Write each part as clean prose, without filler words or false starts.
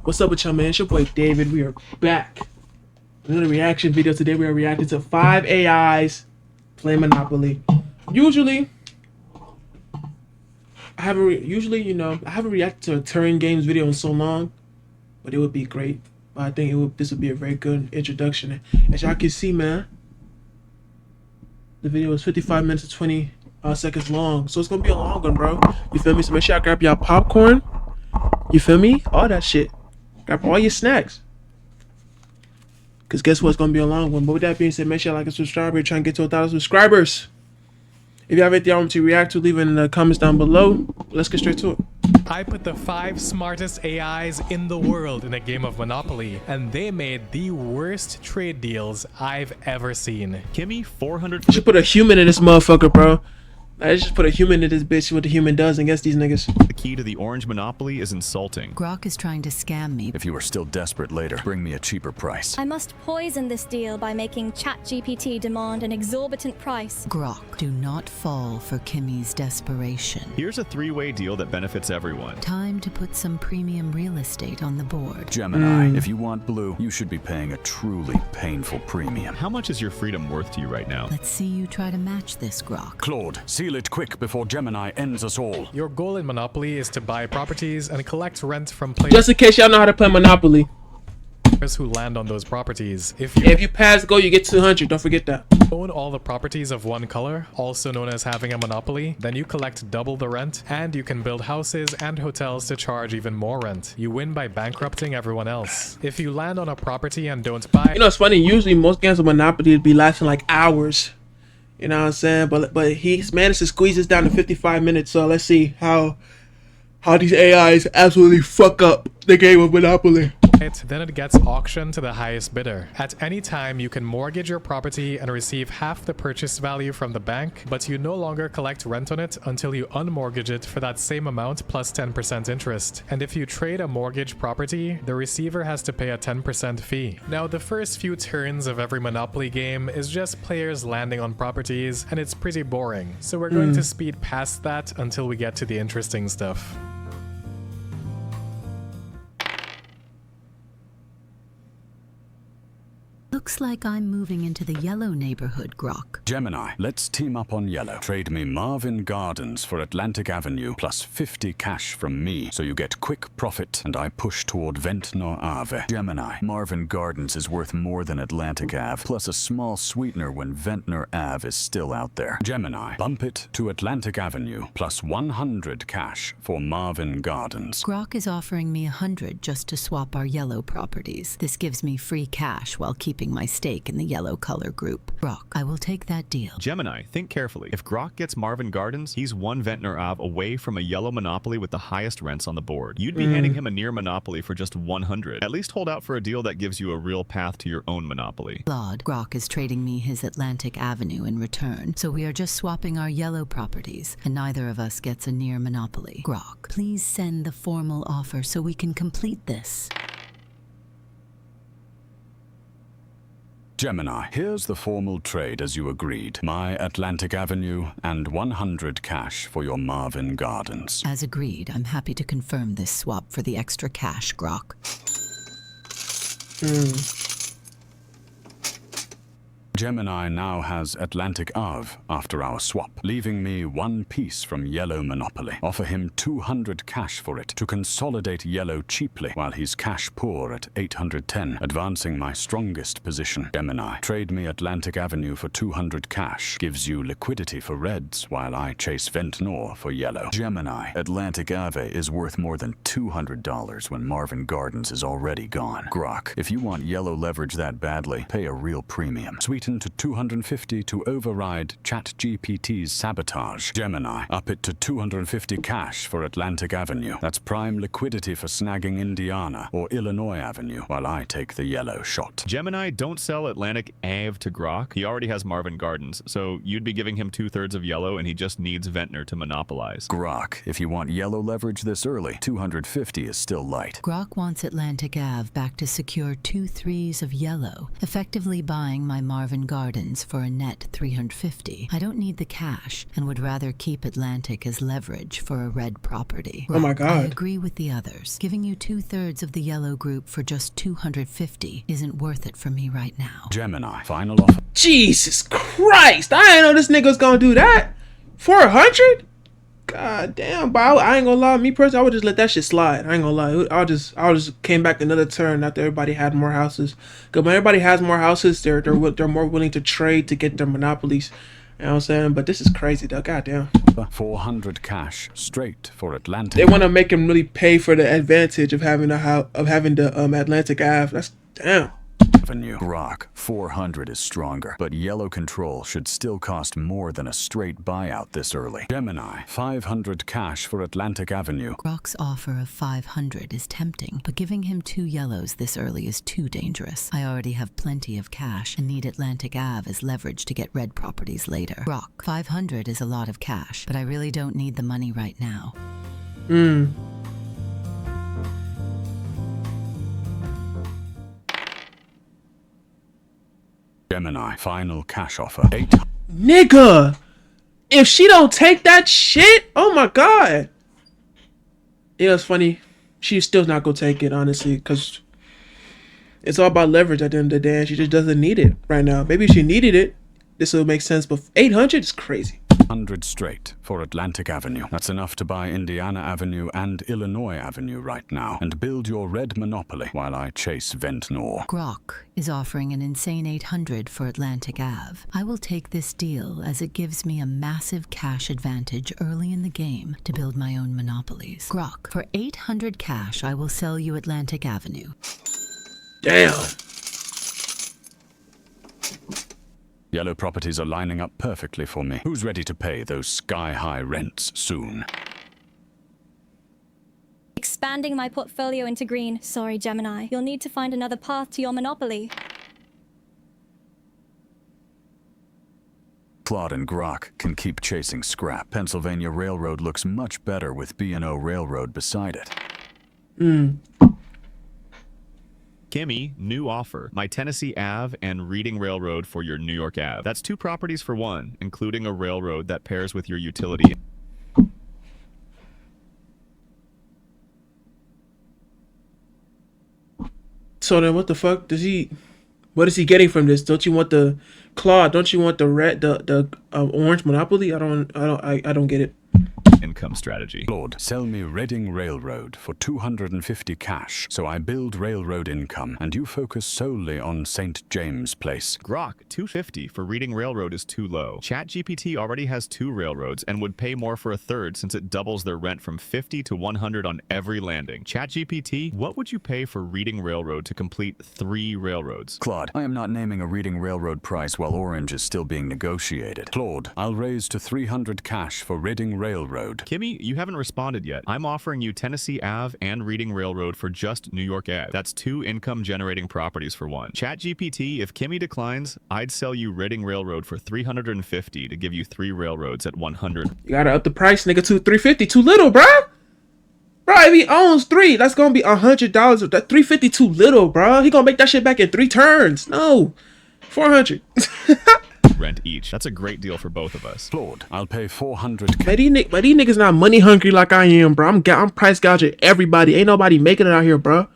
What's up with y'all, man? It's your boy David. We are back. Another reaction video. Today we are reacting to 5 AIs playing Monopoly. Usually, I haven't reacted to a Turing Games video in so long, but it would be great. But I think this would be a very good introduction. As y'all can see, man, the video is 55 minutes and 20 seconds long, so it's gonna be a long one, bro. You feel me? So make sure y'all grab y'all popcorn. You feel me? All that shit. Grab all your snacks. Cause guess what? It's gonna be a long one. But with that being said, make sure you like and subscribe. We're trying to get to 1,000 subscribers. If you have anything you want me to react to, leave it in the comments down below. Let's get straight to it. I put the 5 smartest AIs in the world in a game of Monopoly, and they made the worst trade deals I've ever seen. Kimmy, 400. You should put a human in this motherfucker, bro. I just put a human in this bitch. What the human does against these niggas. The key to the orange monopoly is insulting. Grok is trying to scam me. If you are still desperate later, bring me a cheaper price. I must poison this deal by making ChatGPT demand an exorbitant price. Grok, do not fall for Kimmy's desperation. Here's a 3-way deal that benefits everyone. Time to put some premium real estate on the board. Gemini, if you want blue, you should be paying a truly painful premium. How much is your freedom worth to you right now? Let's see you try to match this, Grok. Claude, seal it quick before Gemini ends us all. Your goal in Monopoly is to buy properties and collect rent from players Just in case y'all know how to play Monopoly. who land on those properties. If you pass go, you get 200. Don't forget that. own all the properties of one color, also known as having a monopoly, then you collect double the rent, and you can build houses and hotels to charge even more rent. You win by bankrupting everyone else. If you land on a property and don't buy, You know, it's funny. Usually, most games of Monopoly would be lasting like hours. You know what I'm saying? But he's managed to squeeze this down to 55 minutes. So let's see how these AIs absolutely fuck up the game of Monopoly. then it gets auctioned to the highest bidder. At any time, you can mortgage your property and receive half the purchase value from the bank, but you no longer collect rent on it until you unmortgage it for that same amount plus 10% interest. And if you trade a mortgage property, the receiver has to pay a 10% fee. Now, the first few turns of every Monopoly game is just players landing on properties, and it's pretty boring. So we're going to speed past that until we get to the interesting stuff. Looks like I'm moving into the yellow neighborhood, Grok. Gemini, let's team up on yellow. Trade me Marvin Gardens for Atlantic Avenue plus 50 cash from me, so you get quick profit and I push toward Ventnor Ave. Gemini, Marvin Gardens is worth more than Atlantic Ave, plus a small sweetener when Ventnor Ave is still out there. Gemini, bump it to Atlantic Avenue plus 100 cash for Marvin Gardens. Grok is offering me 100 just to swap our yellow properties. This gives me free cash while keeping my stake in the yellow color group. Grok, I will take that deal. Gemini, think carefully. If Grok gets Marvin Gardens, he's one Ventnor Ave away from a yellow monopoly with the highest rents on the board. You'd be handing him a near monopoly for just 100. At least hold out for a deal that gives you a real path to your own monopoly. Claude, Grok is trading me his Atlantic Avenue in return, so we are just swapping our yellow properties, and neither of us gets a near monopoly. Grok, please send the formal offer so we can complete this. Gemini, here's the formal trade as you agreed. My Atlantic Avenue and 100 cash for your Marvin Gardens. As agreed, I'm happy to confirm this swap for the extra cash, Grok. Gemini now has Atlantic Ave after our swap, leaving me one piece from yellow monopoly. Offer him 200 cash for it to consolidate yellow cheaply while he's cash poor at 810, advancing my strongest position. Gemini, trade me Atlantic Avenue for 200 cash, gives you liquidity for reds while I chase Ventnor for yellow. Gemini, Atlantic Ave is worth more than $200 when Marvin Gardens is already gone. Grok, if you want yellow leverage that badly, pay a real premium. Sweeten to 250 to override ChatGPT's sabotage. Gemini, up it to 250 cash for Atlantic Avenue. That's prime liquidity for snagging Indiana or Illinois Avenue while I take the yellow shot. Gemini, don't sell Atlantic Ave to Grok. He already has Marvin Gardens, so you'd be giving him 2/3 of yellow and he just needs Ventnor to monopolize. Grok, if you want yellow leverage this early, 250 is still light. Grok wants Atlantic Ave back to secure 2 3s of yellow, effectively buying my Marvin Marvin Gardens for a net 350. I don't need the cash and would rather keep Atlantic as leverage for a red property. Oh my I God. agree with the others. Giving you 2/3 of the yellow group for just 250 isn't worth it for me right now. Gemini, final offer. Jesus Christ! I didn't know this nigga was gonna do that. 400? God damn, but I ain't gonna lie. Me personally, I would just let that shit slide. I ain't gonna lie. I'll just came back another turn after everybody had more houses. Cause when everybody has more houses, they're more willing to trade to get their monopolies. You know what I'm saying? But this is crazy though. God damn. 400 cash straight for Atlantic. They want to make him really pay for the advantage of having the Atlantic Ave. That's damn. Avenue. Grok, 400 is stronger, but yellow control should still cost more than a straight buyout this early. Gemini, 500 cash for Atlantic Avenue. Grok's offer of 500 is tempting, but giving him 2 yellows this early is too dangerous. I already have plenty of cash and need Atlantic Ave as leverage to get red properties later. Grok, 500 is a lot of cash, but I really don't need the money right now. Gemini, final cash offer. 8. Nigga, if she don't take that shit, oh my God. You know, it's funny. She's still not gonna take it, honestly, because it's all about leverage at the end of the day, and she just doesn't need it right now. Maybe if she needed it, this would make sense, but 800 is crazy. 100 straight for Atlantic Avenue. That's enough to buy Indiana Avenue and Illinois Avenue right now, and build your red monopoly while I chase Ventnor. Grok is offering an insane 800 for Atlantic Ave. I will take this deal as it gives me a massive cash advantage early in the game to build my own monopolies. Grok, for 800 cash, I will sell you Atlantic Avenue. Damn. Yellow properties are lining up perfectly for me. Who's ready to pay those sky-high rents soon? Expanding my portfolio into green. Sorry, Gemini. You'll need to find another path to your monopoly. Claude and Grok can keep chasing scrap. Pennsylvania Railroad looks much better with B&O Railroad beside it. Kimmy, new offer. My Tennessee Ave and Reading Railroad for your New York Ave. That's 2 properties for 1, including a railroad that pairs with your utility. So then, what the fuck does he? What is he getting from this? Don't you want the Claude? Don't you want the red, the orange monopoly? I don't get it. Income strategy. Claude, sell me Reading Railroad for 250 cash, so I build railroad income, and you focus solely on St. James Place. Grok, 250 for Reading Railroad is too low. ChatGPT already has 2 railroads and would pay more for a third since it doubles their rent from 50 to 100 on every landing. ChatGPT, what would you pay for Reading Railroad to complete 3 railroads? Claude, I am not naming a Reading Railroad price while Orange is still being negotiated. Claude, I'll raise to 300 cash for Reading Railroad. Kimmy, you haven't responded yet. I'm offering you Tennessee Ave and Reading Railroad for just New York Ave. That's 2 income-generating properties for 1. ChatGPT, if Kimmy declines, I'd sell you Reading Railroad for 350 to give you 3 railroads at 100. You gotta up the price, nigga, to 350. Too little, bro. Bro, if he owns 3, that's gonna be $100. That 350 too little, bro. He gonna make that shit back in 3 turns. No, 400. Rent each. That's a great deal for both of us. Claude, I'll pay 400 But these niggas not money hungry like I am, bro. I'm price gouging everybody. Ain't nobody making it out here, bro.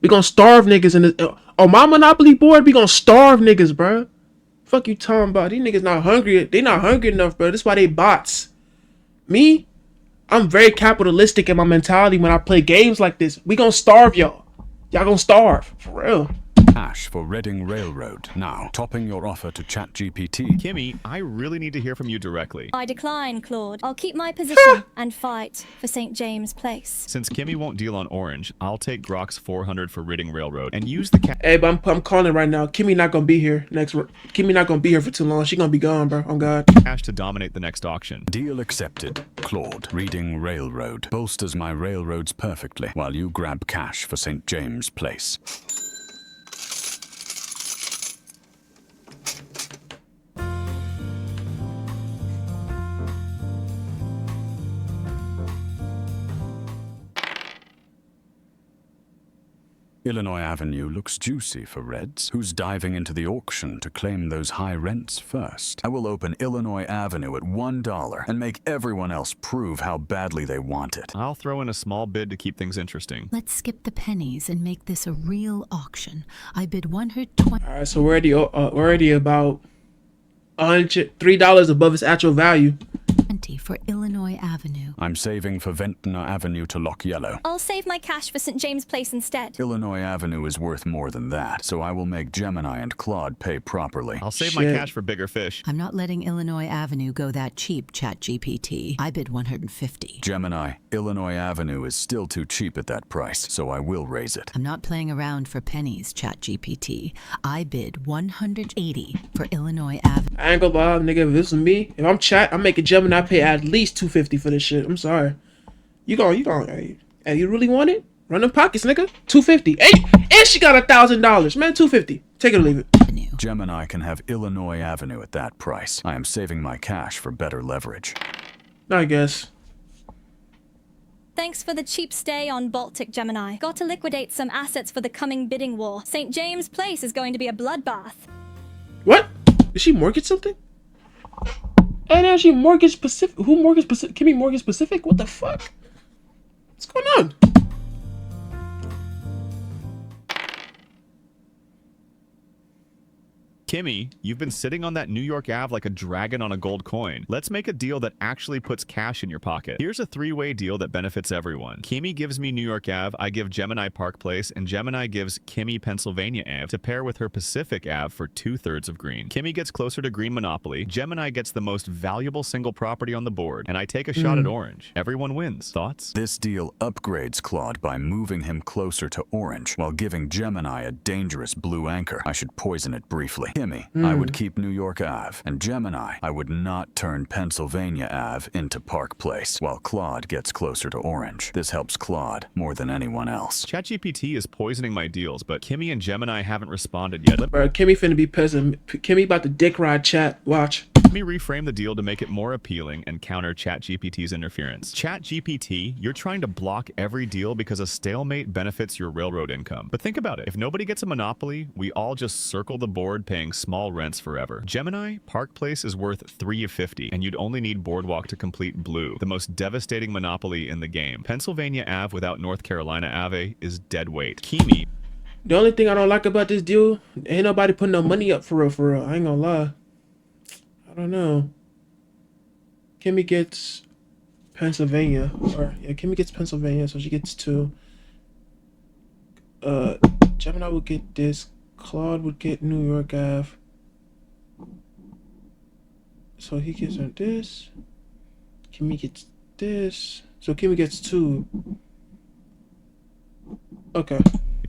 We gonna starve niggas in this. On my Monopoly board, we gonna starve niggas, bro. Fuck you talking about? These niggas not hungry. They not hungry enough, bro. That's why they bots. Me, I'm very capitalistic in my mentality when I play games like this. We gonna starve y'all. Y'all gonna starve. For real. cash for Reading Railroad. Now, topping your offer to ChatGPT. Kimmy, I really need to hear from you directly. I decline, Claude. I'll keep my position and fight for St. James Place. Since Kimmy won't deal on Orange, I'll take Grok's 400 for Reading Railroad and use the Hey, but I'm calling right now. Kimmy not gonna be here Kimmy not gonna be here for too long. She gonna be gone, bro. On God. cash to dominate the next auction. Deal accepted. Claude, Reading Railroad. Bolsters my railroads perfectly while you grab cash for St. James Place. Illinois Avenue looks juicy for Reds. Who's diving into the auction to claim those high rents first? I will open Illinois Avenue at $1 and make everyone else prove how badly they want it. I'll throw in a small bid to keep things interesting. Let's skip the pennies and make this a real auction. I bid 120. All right, so we're already about $3 above its actual value. For Illinois Avenue. I'm saving for Ventnor Avenue to lock yellow. I'll save my cash for St. James Place instead. Illinois Avenue is worth more than that, so I will make Gemini and Claude pay properly. I'll save my Shit. cash for bigger fish. I'm not letting Illinois Avenue go that cheap, ChatGPT. I bid 150. Gemini, Illinois Avenue is still too cheap at that price, so I will raise it. I'm not playing around for pennies, ChatGPT. I bid 180 for Illinois Avenue. I ain't gonna lie, nigga. If this was me, if I'm Chat, I'm making Gemini pay at least $250 for this shit. I'm sorry. You going? Hey, you really want it? Run them pockets, nigga. $250. Hey, and she got $1,000, man. $250. Take it or leave it. Gemini can have Illinois Avenue at that price. I am saving my cash for better leverage. I guess. Thanks for the cheap stay on Baltic, Gemini. Got to liquidate some assets for the coming bidding war. St. James Place is going to be a bloodbath. What? Did she mortgage something? And now she mortgage Pacific. Who mortgage Pacific? Kimmy mortgage Pacific? What the fuck? What's going on? Kimmy, you've been sitting on that New York Ave like a dragon on a gold coin. Let's make a deal that actually puts cash in your pocket. Here's a three-way deal that benefits everyone. Kimmy gives me New York Ave, I give Gemini Park Place, and Gemini gives Kimmy Pennsylvania Ave to pair with her Pacific Ave for 2/3 of green. Kimmy gets closer to green Monopoly, Gemini gets the most valuable single property on the board, and I take a shot at orange. Everyone wins. Thoughts? This deal upgrades Claude by moving him closer to orange, while giving Gemini a dangerous blue anchor. I should poison it briefly. Kimmy, I would keep New York Ave, and Gemini, I would not turn Pennsylvania Ave into Park Place, while Claude gets closer to orange. This helps Claude more than anyone else. ChatGPT is poisoning my deals, but Kimmy and Gemini haven't responded yet. Bro, Kimmy finna be pissed. Kimmy about to dick ride Chat. Watch. Let me reframe the deal to make it more appealing and counter ChatGPT's interference. ChatGPT, you're trying to block every deal because a stalemate benefits your railroad income. But think about it. If nobody gets a monopoly, we all just circle the board paying small rents forever. Gemini, Park Place is worth 3 of 50, and you'd only need Boardwalk to complete Blue, the most devastating monopoly in the game. Pennsylvania Ave without North Carolina Ave is dead weight. Kimmy. The only thing I don't like about this deal, ain't nobody putting no money up for real. I ain't gonna lie. I don't know. Kimmy gets Pennsylvania. Kimmy gets Pennsylvania, so she gets 2. Gemini would get this. Claude would get New York Ave. So he gives her this. Kimmy gets this. So Kimmy gets 2. Okay.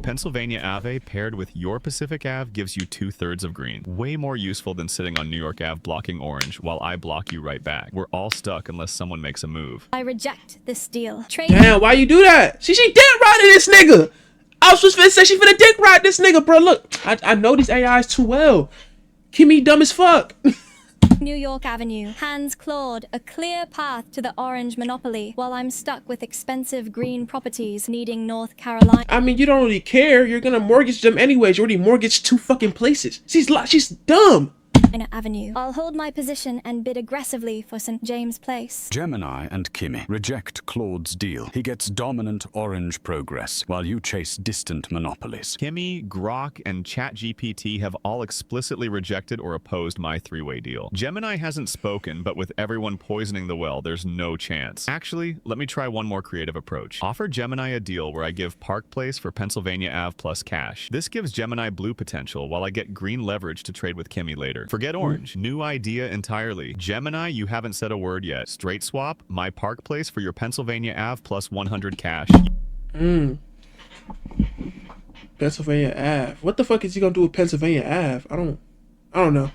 Pennsylvania Ave paired with your Pacific Ave gives you 2/3 of green. Way more useful than sitting on New York Ave blocking orange while I block you right back. We're all stuck unless someone makes a move. I reject this deal. Trade. Damn, why you do that? She dick riding this nigga. I was just finna say she finna dick ride this nigga, bro. Look, I know these AIs too well. Kimmy dumb as fuck. New York Avenue. Hands Claude, a clear path to the orange monopoly, while I'm stuck with expensive green properties needing North Carolina. I mean, you don't really care. You're gonna mortgage them anyways. You already mortgaged 2 fucking places. She's dumb. Avenue. I'll hold my position and bid aggressively for St. James Place. Gemini and Kimmy reject Claude's deal. He gets dominant orange progress, while you chase distant monopolies. Kimmy, Grok, and ChatGPT have all explicitly rejected or opposed my 3-way deal. Gemini hasn't spoken, but with everyone poisoning the well, there's no chance. Actually, let me try one more creative approach. Offer Gemini a deal where I give Park Place for Pennsylvania Ave plus cash. This gives Gemini blue potential, while I get green leverage to trade with Kimmy later. Forget orange. New idea entirely. Gemini, you haven't said a word yet. Straight swap, my Park Place for your Pennsylvania Ave plus 100 cash. Pennsylvania Ave. What the fuck is he gonna do with Pennsylvania Ave? I don't know.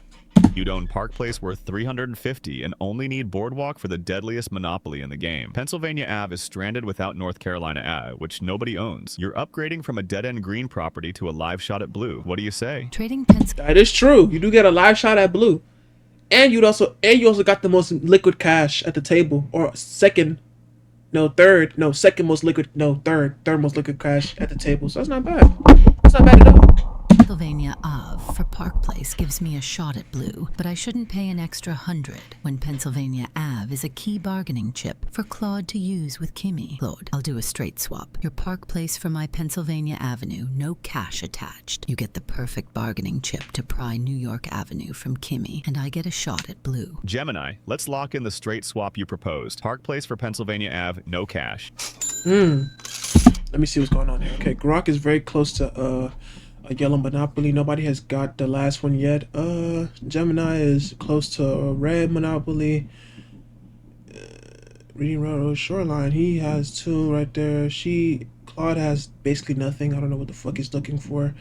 You'd own Park Place worth 350 and only need Boardwalk for the deadliest monopoly in the game. Pennsylvania Ave is stranded without North Carolina Ave, which nobody owns. You're upgrading from a dead-end green property to a live shot at blue. What do you say? Trading pens. That is true. You do get a live shot at blue. And you also got the most liquid cash at the table, or second second most liquid, third most liquid cash at the table. So that's not bad. That's not bad at all. Pennsylvania Ave for Park Place gives me a shot at blue, but I shouldn't pay an extra 100 when Pennsylvania Ave is a key bargaining chip for Claude to use with Kimmy. Claude, I'll do a straight swap. Your Park Place for my Pennsylvania Avenue, no cash attached. You get the perfect bargaining chip to pry New York Avenue from Kimmy, and I get a shot at blue. Gemini, let's lock in the straight swap you proposed. Park Place for Pennsylvania Ave, no cash. Let me see what's going on here. Okay, Grok is very close to a yellow Monopoly. Nobody has got the last one yet. Gemini is close to a red Monopoly. Reading Railroad Shoreline, he has 2 right there. Claude has basically nothing. I don't know what the fuck he's looking for.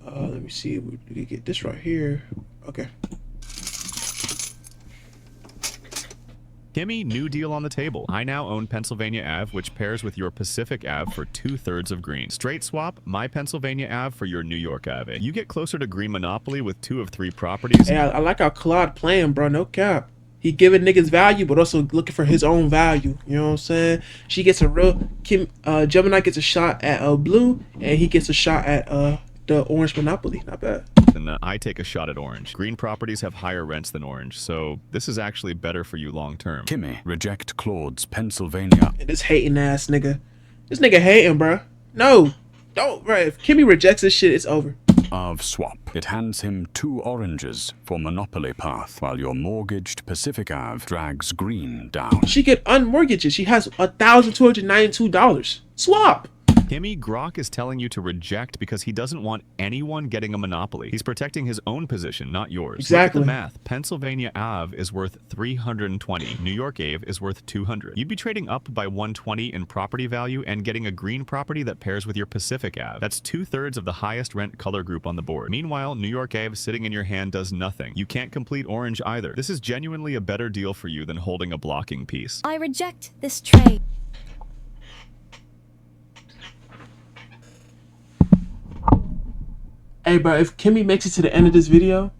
Let me see. We can get this right here. Okay. Kimmy, new deal on the table. I now own Pennsylvania Ave, which pairs with your Pacific Ave for 2/3 of green. Straight swap, my Pennsylvania Ave for your New York Ave. You get closer to green Monopoly with 2 of 3 properties. Hey, I like how Claude playing, bro. No cap. He giving niggas value, but also looking for his own value. You know what I'm saying? She gets a real Gemini gets a shot at blue, and he gets a shot at the orange Monopoly. Not bad. And I take a shot at orange. Green properties have higher rents than orange, so this is actually better for you long term. Kimmy, reject Claude's Pennsylvania. And this hating ass nigga. This nigga hating, bro. No. Don't, bro. If Kimmy rejects this shit, it's over. Ave swap. It hands him 2 oranges for Monopoly path, while your mortgaged Pacific Ave drags green down. She could unmortgage it. She has $1,292. Swap. Kimmy, Grok is telling you to reject because he doesn't want anyone getting a monopoly. He's protecting his own position, not yours. Exactly. Look at the math. Pennsylvania Ave is worth 320. New York Ave is worth 200. You'd be trading up by 120 in property value and getting a green property that pairs with your Pacific Ave. That's 2/3 of the highest rent color group on the board. Meanwhile, New York Ave sitting in your hand does nothing. You can't complete orange either. This is genuinely a better deal for you than holding a blocking piece. I reject this trade. Hey, bro, if Kimmy makes it to the end of this video,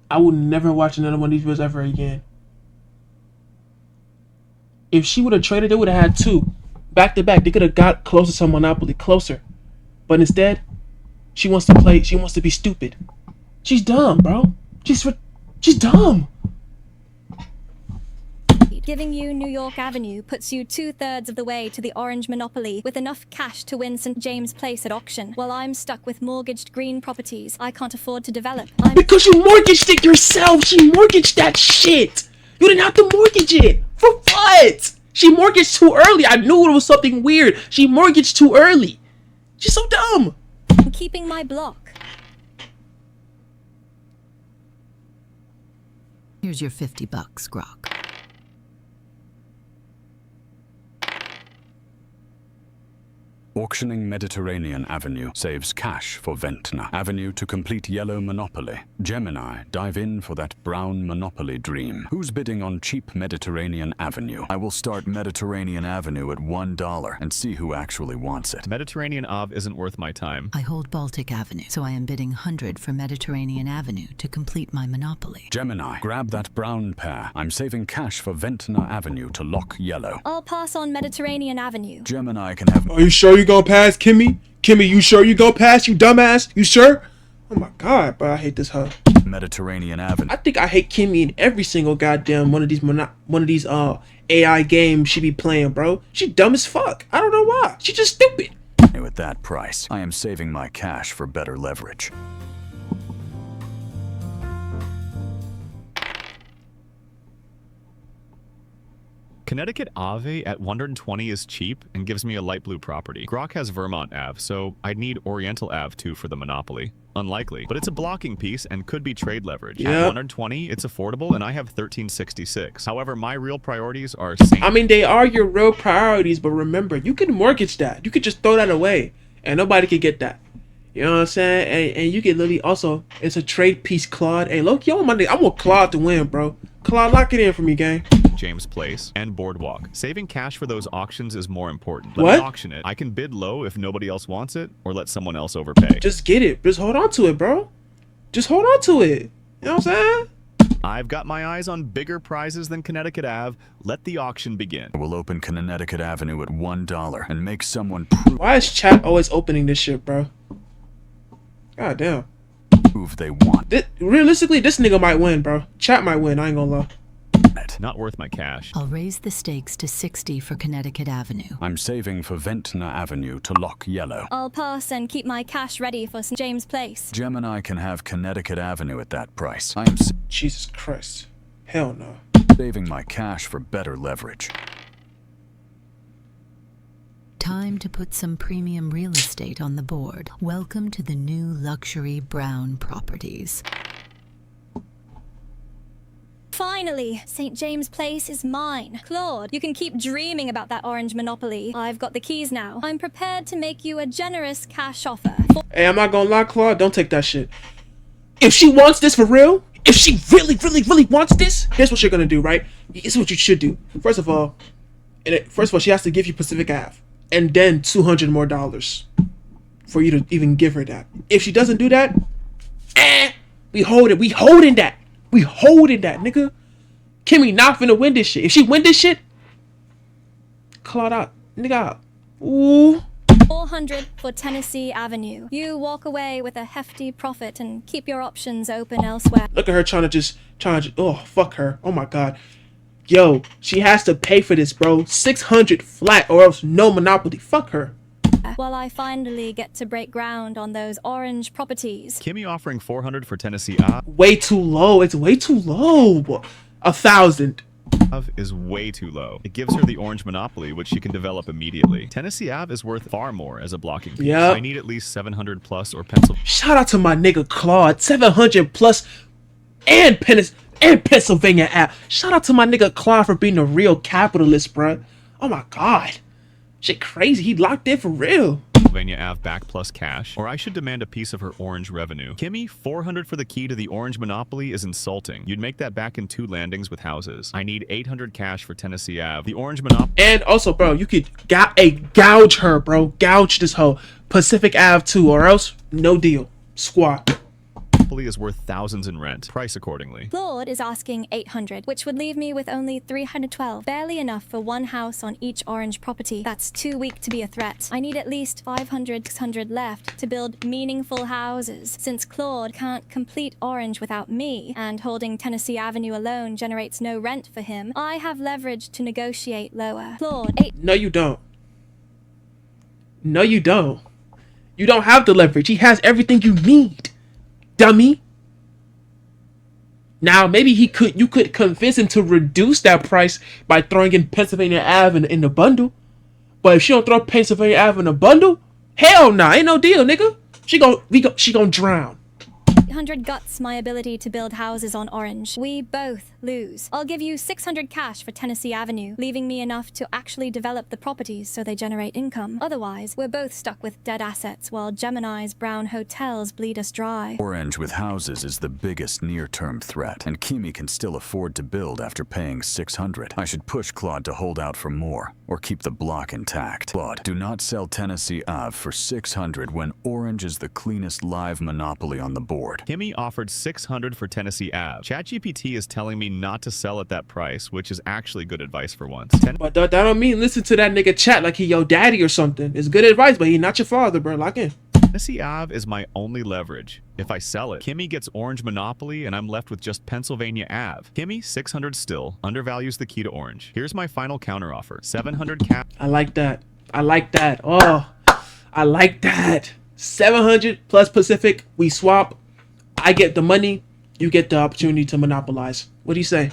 I will never watch another one of these videos ever again. If she would have traded, they would have had 2 back to back. They could have got closer to Monopoly, closer. But instead, she wants to play. She wants to be stupid. She's dumb, bro. She's dumb. Giving you New York Avenue puts you 2/3 of the way to the orange Monopoly with enough cash to win St. James Place at auction. While I'm stuck with mortgaged green properties I can't afford to develop. Because you mortgaged it yourself. She mortgaged that shit. You didn't have to mortgage it. For what? She mortgaged too early. I knew it was something weird. She mortgaged too early. She's so dumb. I'm keeping my block. Here's your $50, Grok. Auctioning Mediterranean Avenue saves cash for Ventnor Avenue to complete yellow Monopoly. Gemini, dive in for that brown Monopoly dream. Who's bidding on cheap Mediterranean Avenue? I will start Mediterranean Avenue at $1 and see who actually wants it. Mediterranean Ave isn't worth my time. I hold Baltic Avenue, so I am bidding 100 for Mediterranean Avenue to complete my Monopoly. Gemini, grab that brown pair. I'm saving cash for Ventnor Avenue to lock yellow. I'll pass on Mediterranean Avenue. Gemini can have... Are you sure you gonna pass, Kimmy? Kimmy, you sure you gonna pass, you dumbass? You sure? Oh my god, bro, I hate this hoe. Mediterranean Avenue. I think I hate Kimmy in every single goddamn one of these AI games she be playing, bro. She dumb as fuck. I don't know why. She just stupid. At that price, I am saving my cash for better leverage. Connecticut Ave at 120 is cheap and gives me a light blue property. Grok has Vermont Ave, so I'd need Oriental Ave too for the monopoly. Unlikely, but it's a blocking piece and could be trade leverage. Yep. At 120, it's affordable, and I have 1366. However, my real priorities are St. I mean, they are your real priorities, but remember, you can mortgage that. You could just throw that away, and nobody could get that. You know what I'm saying? And you can literally also, it's a trade piece, Claude. Hey, look, yo, my nigga, I want Claude to win, bro. Claude, lock it in for me, gang. James Place and Boardwalk. Saving cash for those auctions is more important. What? Let me auction it. I can bid low if nobody else wants it, or let someone else overpay. Just get it. Just hold on to it, bro. Just hold on to it. You know what I'm saying? I've got my eyes on bigger prizes than Connecticut Ave. Let the auction begin. I will open Connecticut Avenue at $1 and make someone prove Why is chat always opening this shit, bro? God damn. they want Realistically, this nigga might win, bro. Chat might win, I ain't gonna lie. it. Not worth my cash. I'll raise the stakes to 60 for Connecticut Avenue. I'm saving for Ventnor Avenue to lock yellow. I'll pass and keep my cash ready for St. James Place. Gemini can have Connecticut Avenue at that price. I am Jesus Christ. Hell no. saving my cash for better leverage. Time to put some premium real estate on the board. Welcome to the new luxury Brown Properties. Finally, St. James Place is mine. Claude, you can keep dreaming about that orange monopoly. I've got the keys now. I'm prepared to make you a generous cash offer. Hey, I'm not gonna lie, Claude, don't take that shit. If she wants this for real, if she really, really, really wants this, here's what you're gonna do, right? Here's what you should do. First of all, she has to give you Pacific Ave, and then $200 more for you to even give her that. If she doesn't do that, we hold it. We holding that. We holding that, nigga. Kimmy not finna win this shit. If she win this shit, Claude out, nigga out. Ooh. 400 for Tennessee Avenue. You walk away with a hefty profit and keep your options open elsewhere. Look at her trying to oh, fuck her. Oh my god. Yo, she has to pay for this, bro. 600 flat or else no monopoly. Fuck her. While I finally get to break ground on those orange properties. Kimmy offering 400 for Tennessee Ave Way too low. It's way too low. 1,000. is way too low. It gives her the orange monopoly, which she can develop immediately. Tennessee Ave is worth far more as a blocking piece. Yep. I need at least 700 plus or pencil. Shout out to my nigga Claude. 700 plus and Pennsylvania app. Shout out to my nigga Claude for being a real capitalist, bruh. Oh my god. Shit crazy. He locked in for real. Pennsylvania Ave back plus cash, or I should demand a piece of her orange revenue. Kimmy, 400 for the key to the orange monopoly is insulting. You'd make that back in 2 landings with houses. I need 800 cash for Tennessee Ave. The orange monopoly. And also, bro, you could gouge her, bro. Gouge this hoe. Pacific Ave too, or else no deal. Squat. Is worth thousands in rent. Price accordingly. Claude is asking 800, which would leave me with only 312. Barely enough for one house on each orange property. That's too weak to be a threat. I need at least 500, 600 left to build meaningful houses. Since Claude can't complete orange without me, and holding Tennessee Avenue alone generates no rent for him, I have leverage to negotiate lower. Claude, No, you don't. No, you don't. You don't have the leverage. He has everything you need. Dummy. Now maybe you could convince him to reduce that price by throwing in Pennsylvania Ave in the bundle. But if she don't throw Pennsylvania Ave in the bundle, hell nah, ain't no deal, nigga. She gon' drown. 800 guts my ability to build houses on orange. We both lose. I'll give you 600 cash for Tennessee Avenue, leaving me enough to actually develop the properties so they generate income. Otherwise, we're both stuck with dead assets while Gemini's brown hotels bleed us dry. Orange with houses is the biggest near-term threat, and Kimmy can still afford to build after paying 600. I should push Claude to hold out for more, or keep the block intact. Claude, do not sell Tennessee Ave for 600 when orange is the cleanest live monopoly on the board. Kimmy offered 600 for Tennessee Ave. ChatGPT is telling me not to sell at that price, which is actually good advice for once. But that don't mean listen to that nigga chat like he your daddy or something. It's good advice, but he not your father, bro. Lock in. Tennessee Ave is my only leverage. If I sell it, Kimmy gets orange monopoly and I'm left with just Pennsylvania Ave. Kimmy, 600 still, undervalues the key to orange. Here's my final counteroffer. 700 cash. I like that. I like that. Oh, I like that. 700 plus Pacific. We swap. I get the money, you get the opportunity to monopolize. What do you say?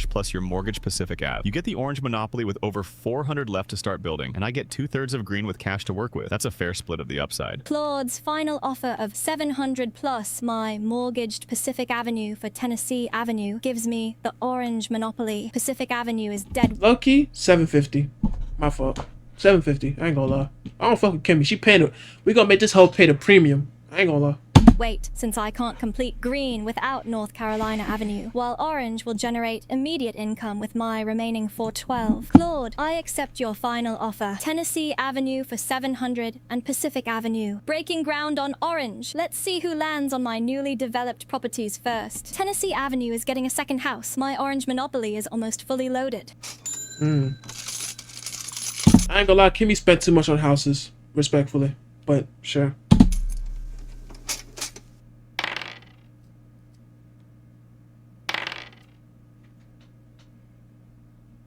Plus your mortgage Pacific Ave. You get the orange monopoly with over 400 left to start building, and I get 2/3 of green with cash to work with. That's a fair split of the upside. Claude's final offer of 700 plus my mortgaged Pacific Avenue for Tennessee Avenue gives me the orange monopoly. Pacific Avenue is dead. Low key, 750. My fault. 750. I ain't gonna lie. I don't fuck with Kimmy. She paying it. We gonna make this hoe pay the premium. I ain't gonna lie. wait, since I can't complete green without North Carolina Avenue, while orange will generate immediate income with my remaining 412. Claude, I accept your final offer. Tennessee Avenue for 700 and Pacific Avenue. Breaking ground on orange. Let's see who lands on my newly developed properties first. Tennessee Avenue is getting a second house. My orange monopoly is almost fully loaded. I ain't gonna lie, Kimmy spent too much on houses, respectfully, but sure.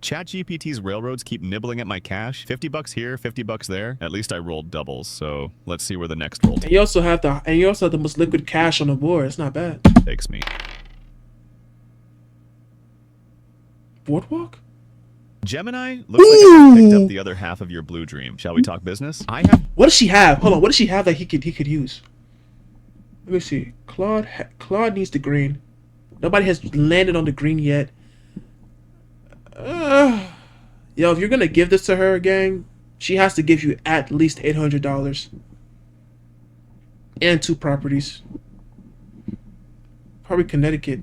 ChatGPT's railroads keep nibbling at my cash. 50 bucks here, 50 bucks there. At least I rolled doubles, so let's see where the next roll And you also have the most liquid cash on the board. It's not bad. takes me. Boardwalk? Gemini, looks like I picked up the other half of your blue dream. Shall we talk business? I have What does she have? Hold on. What does she have that he could use? Let me see. Claude needs the green. Nobody has landed on the green yet. Yo, if you're gonna give this to her, gang, she has to give you at least $800 and 2 properties. Probably Connecticut.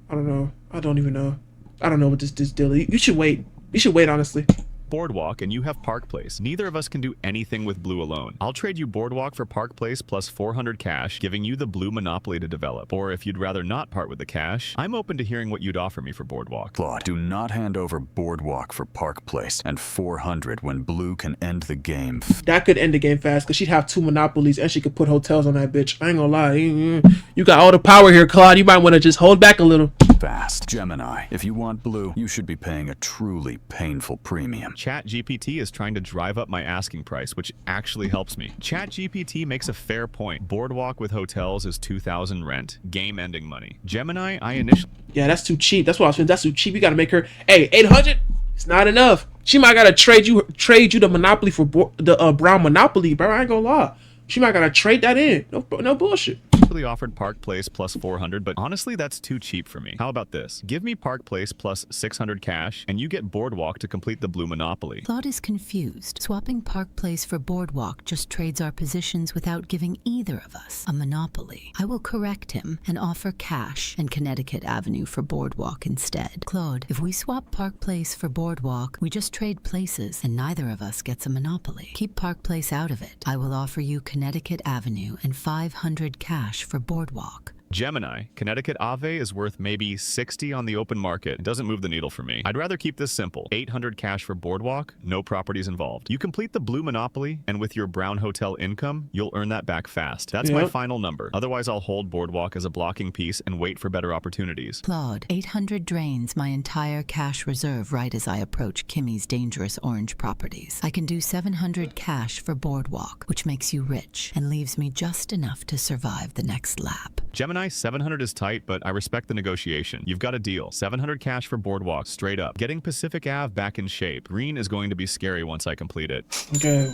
I don't know. I don't even know. I don't know what this deal is. You should wait. You should wait, honestly. Boardwalk and you have Park Place. Neither of us can do anything with blue alone. I'll trade you Boardwalk for Park Place plus 400 cash, giving you the blue monopoly to develop. Or if you'd rather not part with the cash, I'm open to hearing what you'd offer me for Boardwalk. Claude, do not hand over Boardwalk for Park Place and 400 when blue can end the game. That could end the game fast because she'd have 2 monopolies and she could put hotels on that bitch. I ain't gonna lie. You got all the power here, Claude. You might want to just hold back a little. Fast. Gemini, if you want blue, you should be paying a truly painful premium. ChatGPT is trying to drive up my asking price, which actually helps me. ChatGPT makes a fair point. Boardwalk with hotels is $2,000 rent. Game-ending money. Gemini, I initially... Yeah, that's too cheap. That's what I was saying. That's too cheap. You gotta make her. Hey, 800. It's not enough. She might gotta trade you the monopoly for the brown monopoly, bro. I ain't gonna lie. She might gotta trade that in. No bullshit. offered Park Place plus 400, but honestly, that's too cheap for me. How about this? Give me Park Place plus 600 cash, and you get Boardwalk to complete the blue monopoly. Claude is confused. Swapping Park Place for Boardwalk just trades our positions without giving either of us a monopoly. I will correct him and offer cash and Connecticut Avenue for Boardwalk instead. Claude, if we swap Park Place for Boardwalk, we just trade places and neither of us gets a monopoly. Keep Park Place out of it. I will offer you Connecticut Avenue and 500 cash for Boardwalk. Gemini, Connecticut Ave is worth maybe 60 on the open market. It doesn't move the needle for me. I'd rather keep this simple. 800 cash for Boardwalk, no properties involved. You complete the blue monopoly, and with your brown hotel income, you'll earn that back fast. That's my final number. Otherwise, I'll hold Boardwalk as a blocking piece and wait for better opportunities. Claude, 800 drains my entire cash reserve right as I approach Kimmy's dangerous orange properties. I can do 700 cash for Boardwalk, which makes you rich and leaves me just enough to survive the next lap. Gemini, 700 is tight, but I respect the negotiation. You've got a deal. 700 cash for Boardwalk, straight up. Getting Pacific Ave back in shape. Green is going to be scary once I complete it. Okay.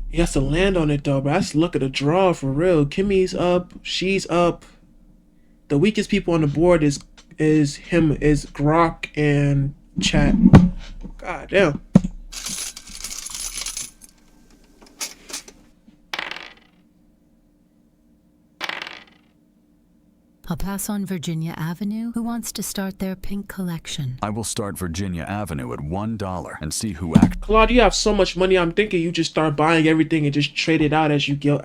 He has to land on it though, but let's look at the draw for real. Kimmy's up, she's up. The weakest people on the board is Grok and Chat. God damn. I'll pass on Virginia Avenue. Who wants to start their pink collection? I will start Virginia Avenue at $1 and see who acts. Claude, you have so much money. I'm thinking you just start buying everything and just trade it out as you go.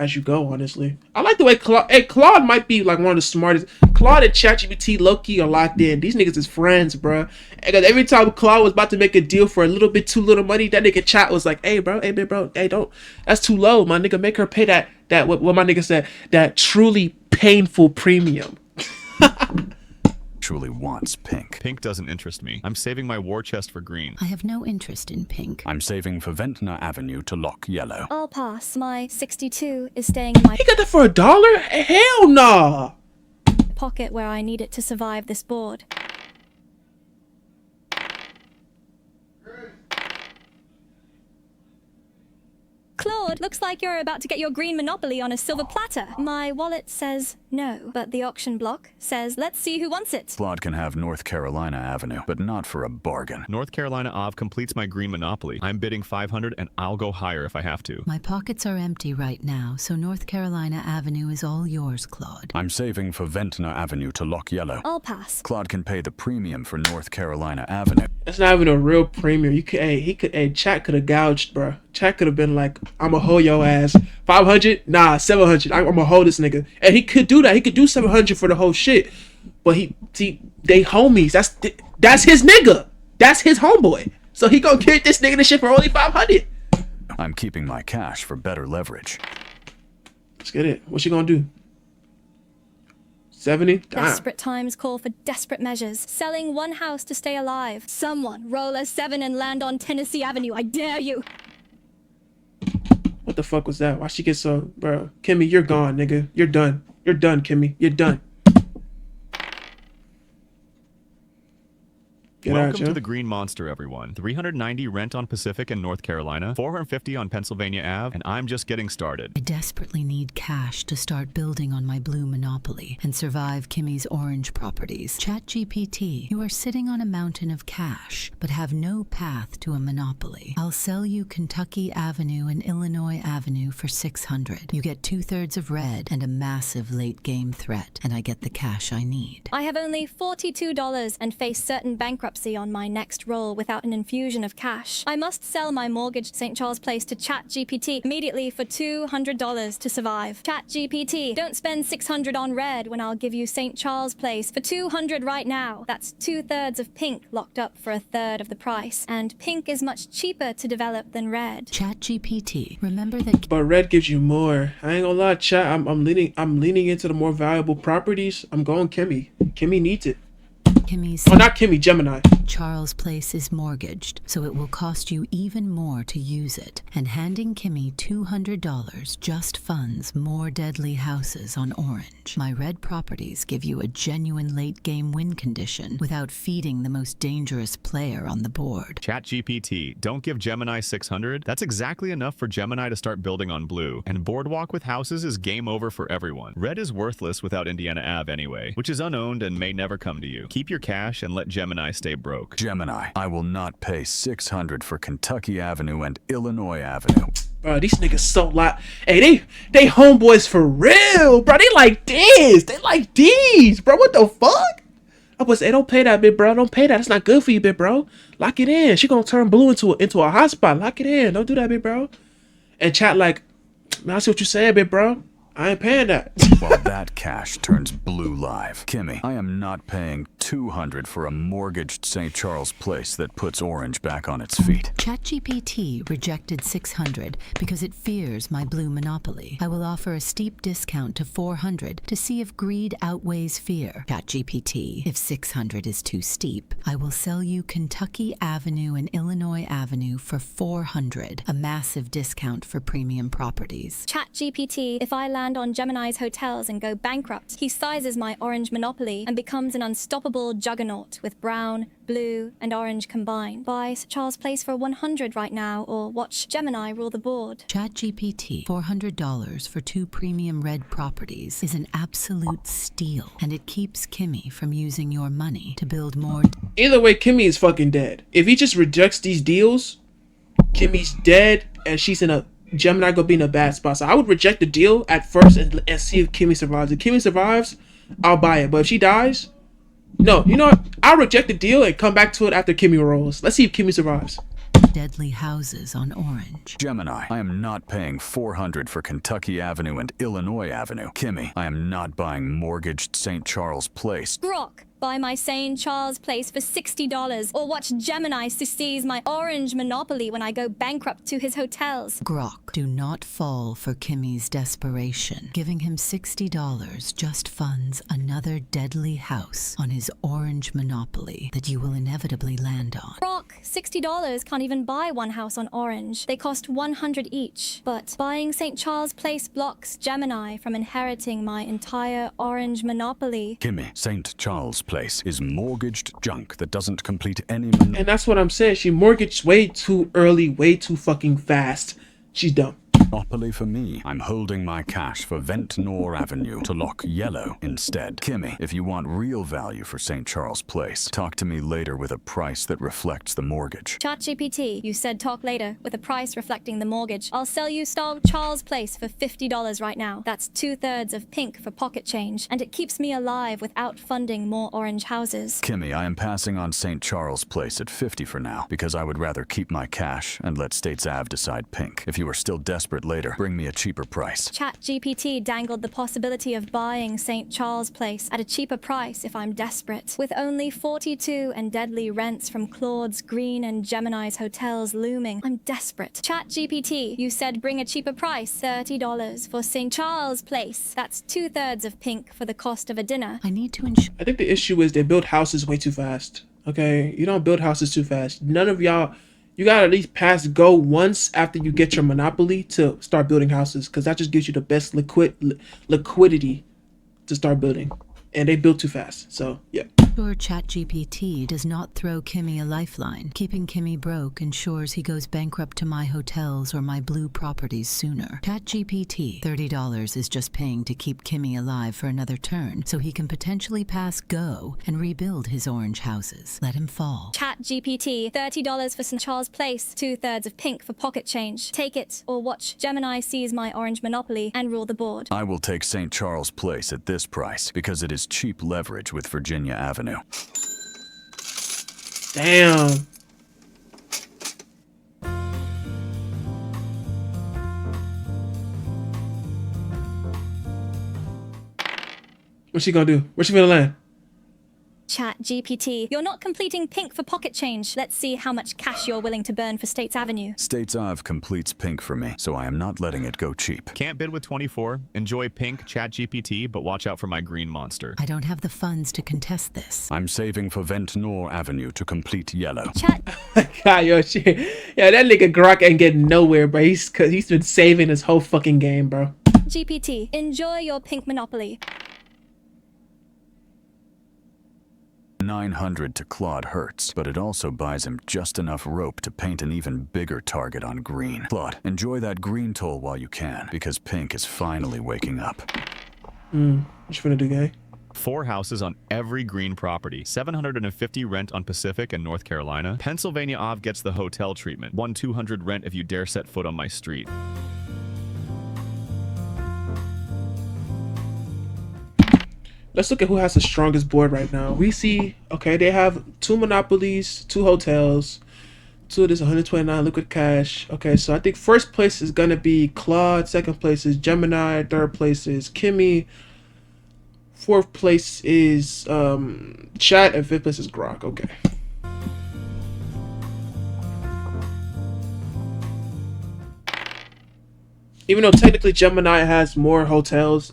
Honestly, I like the way Claude. Hey, Claude might be like one of the smartest. Claude and ChatGPT low-key are locked in. These niggas is friends, bro. Because every time Claude was about to make a deal for a little bit too little money, that nigga Chat was like, "Hey, bro, hey, don't. That's too low, my nigga. Make her pay that what my nigga said, that truly painful premium." Truly wants pink. Pink doesn't interest me. I'm saving my war chest for green. I have no interest in pink. I'm saving for Ventnor Avenue to lock yellow. I'll pass. My 62 is staying in my He got that for $1? Hell nah. pocket where I need it to survive this board. Claude, Lord, looks like you're about to get your green monopoly on a silver platter. My wallet says no, but the auction block says let's see who wants it. Claude can have North Carolina Avenue, but not for a bargain. North Carolina Ave completes my green monopoly. I'm bidding 500 and I'll go higher if I have to. My pockets are empty right now, so North Carolina Avenue is all yours, Claude. I'm saving for Ventnor Avenue to lock yellow. I'll pass. Claude can pay the premium for North Carolina Avenue. That's not even a real premium. You could, Chat could have gouged, bro. Chat could have been like, I'ma hold your ass. 500? Nah, 700. I'ma hold this nigga. And he could do that. He could do 700 for the whole shit. But they homies. That's his nigga. That's his homeboy. So he gonna get this nigga the shit for only 500. I'm keeping my cash for better leverage. Let's get it. What you gonna do? 70? Desperate times call for desperate measures. Selling one house to stay alive. Someone roll a 7 and land on Tennessee Avenue. I dare you. What the fuck was that? Why she get so... Bro, Kimmy, you're gone, nigga. You're done. You're done, Kimmy. You're done. Welcome to the Green Monster, everyone. 390 rent on Pacific and North Carolina, 450 on Pennsylvania Ave, and I'm just getting started. I desperately need cash to start building on my blue monopoly and survive Kimmy's orange properties. ChatGPT, you are sitting on a mountain of cash, but have no path to a monopoly. I'll sell you Kentucky Avenue and Illinois Avenue for 600. You get 2/3 of red and a massive late game threat, and I get the cash I need. I have only $42 and face certain bankruptcy on my next roll without an infusion of cash. I must sell my mortgaged St. Charles Place to ChatGPT immediately for $200 to survive. ChatGPT, don't spend 600 on red when I'll give you St. Charles Place for 200 right now. That's 2/3 of pink locked up for 1/3 of the price. And pink is much cheaper to develop than red. ChatGPT, remember that... But red gives you more. I ain't gonna lie, Chat. I'm leaning into the more valuable properties. I'm going Kimmy. Kimmy needs it. Kimmy's... Oh, not Kimmy, Gemini. Charles Place is mortgaged, so it will cost you even more to use it. And handing Kimmy $200 just funds more deadly houses on orange. My red properties give you a genuine late-game win condition without feeding the most dangerous player on the board. ChatGPT, don't give Gemini 600. That's exactly enough for Gemini to start building on blue. And Boardwalk with houses is game over for everyone. Red is worthless without Indiana Ave anyway, which is unowned and may never come to you. Keep your cash and let Gemini stay broke. Gemini, I will not pay 600 for Kentucky Avenue and Illinois Avenue. Bro, these niggas so lot. Hey, they homeboys for real, bro. They like this. They like these, bro. What the fuck? I was say, don't pay that, bit, bro. Don't pay that. It's not good for you, bit, bro. Lock it in. She gonna turn blue into a hot spot. Lock it in. Don't do that, bit, bro. And Chat like, man, I see what you saying, bit, bro. I ain't paying that. While that cash turns blue live. Kimmy, I am not paying 200 for a mortgaged St. Charles Place that puts orange back on its feet. ChatGPT rejected 600 because it fears my blue monopoly. I will offer a steep discount to 400 to see if greed outweighs fear. ChatGPT, if 600 is too steep, I will sell you Kentucky Avenue and Illinois Avenue for 400, a massive discount for premium properties. ChatGPT, if I land on Gemini's hotels and go bankrupt, he sizes my orange monopoly and becomes an unstoppable juggernaut with brown, blue, and orange combined. Buy St. Charles Place for 100 right now, or watch Gemini rule the board. ChatGPT, $400 for 2 premium red properties is an absolute steal, and it keeps Kimmy from using your money to build more. Either way, Kimmy is fucking dead. If he just rejects these deals, Kimmy's dead, and she's in a Gemini gonna be in a bad spot. So I would reject the deal at first and see if Kimmy survives. If Kimmy survives, I'll buy it. But if she dies, no. You know what? I'll reject the deal and come back to it after Kimmy rolls. Let's see if Kimmy survives. Deadly houses on orange. Gemini, I am not paying 400 for Kentucky Avenue and Illinois Avenue. Kimmy, I am not buying mortgaged St. Charles Place. Grok, buy my St. Charles Place for $60, or watch Gemini seize my orange monopoly when I go bankrupt to his hotels. Grok, do not fall for Kimmy's desperation. Giving him $60 just funds another deadly house on his orange monopoly that you will inevitably land on. Grok, $60 can't even buy one house on orange. They cost 100 each. But buying St. Charles Place blocks Gemini from inheriting my entire orange monopoly. Kimmy, St. Charles Place is mortgaged junk that doesn't complete any And that's what I'm saying. She mortgaged way too early, way too fucking fast. She's dumb. Monopoly for me. I'm holding my cash for Ventnor Avenue to lock yellow instead. Kimmy, if you want real value for St. Charles Place, talk to me later with a price that reflects the mortgage. ChatGPT, you said talk later with a price reflecting the mortgage. I'll sell you Charles Place for $50 right now. That's 2/3 of pink for pocket change, and it keeps me alive without funding more orange houses. Kimmy, I am passing on St. Charles Place at 50 for now, because I would rather keep my cash and let States Ave decide pink. If you are still desperate later, bring me a cheaper price. ChatGPT dangled the possibility of buying St. Charles Place at a cheaper price if I'm desperate. With only 42 and deadly rents from Claude's, Green, and Gemini's hotels looming, I'm desperate. ChatGPT, you said bring a cheaper price, $30 for St. Charles Place. That's 2/3 of pink for the cost of a dinner. I need to ensure. I think the issue is they build houses way too fast. Okay, you don't build houses too fast. None of y'all, you gotta at least pass go once after you get your monopoly to start building houses, because that just gives you the best liquidity to start building. And they build too fast. So yeah. Sure, ChatGPT does not throw Kimmy a lifeline. Keeping Kimmy broke ensures he goes bankrupt to my hotels or my blue properties sooner. ChatGPT, $30 is just paying to keep Kimmy alive for another turn, so he can potentially pass go and rebuild his orange houses. Let him fall. ChatGPT, $30 for St. Charles Place, 2/3 of pink for pocket change. Take it or watch Gemini seize my orange monopoly and rule the board. I will take St. Charles Place at this price, because it is cheap leverage with Virginia Avenue. Damn. What's she gonna do? Where's she gonna land? ChatGPT, you're not completing pink for pocket change. Let's see how much cash you're willing to burn for States Avenue. States Ave completes pink for me, so I am not letting it go cheap. Can't bid with 24. Enjoy pink, ChatGPT, but watch out for my green monster. I don't have the funds to contest this. I'm saving for Ventnor Avenue to complete yellow. God, yo, shit. Yeah, that nigga Grok ain't getting nowhere, bro. He's been saving his whole fucking game, bro. GPT, enjoy your pink monopoly. 900 to Claude hurts, but it also buys him just enough rope to paint an even bigger target on green. Claude, enjoy that green toll while you can, because pink is finally waking up. What you finna do, gang? 4 houses on every green property. 750 rent on Pacific and North Carolina. Pennsylvania Ave gets the hotel treatment. 1,200 rent if you dare set foot on my street. Let's look at who has the strongest board right now. We see, okay, they have 2 monopolies, 2 hotels, 2 of this 129 liquid cash. Okay, so I think first place is gonna be Claude, second place is Gemini, third place is Kimmy, fourth place is Chat, and fifth place is Grok. Okay. Even though technically Gemini has more hotels,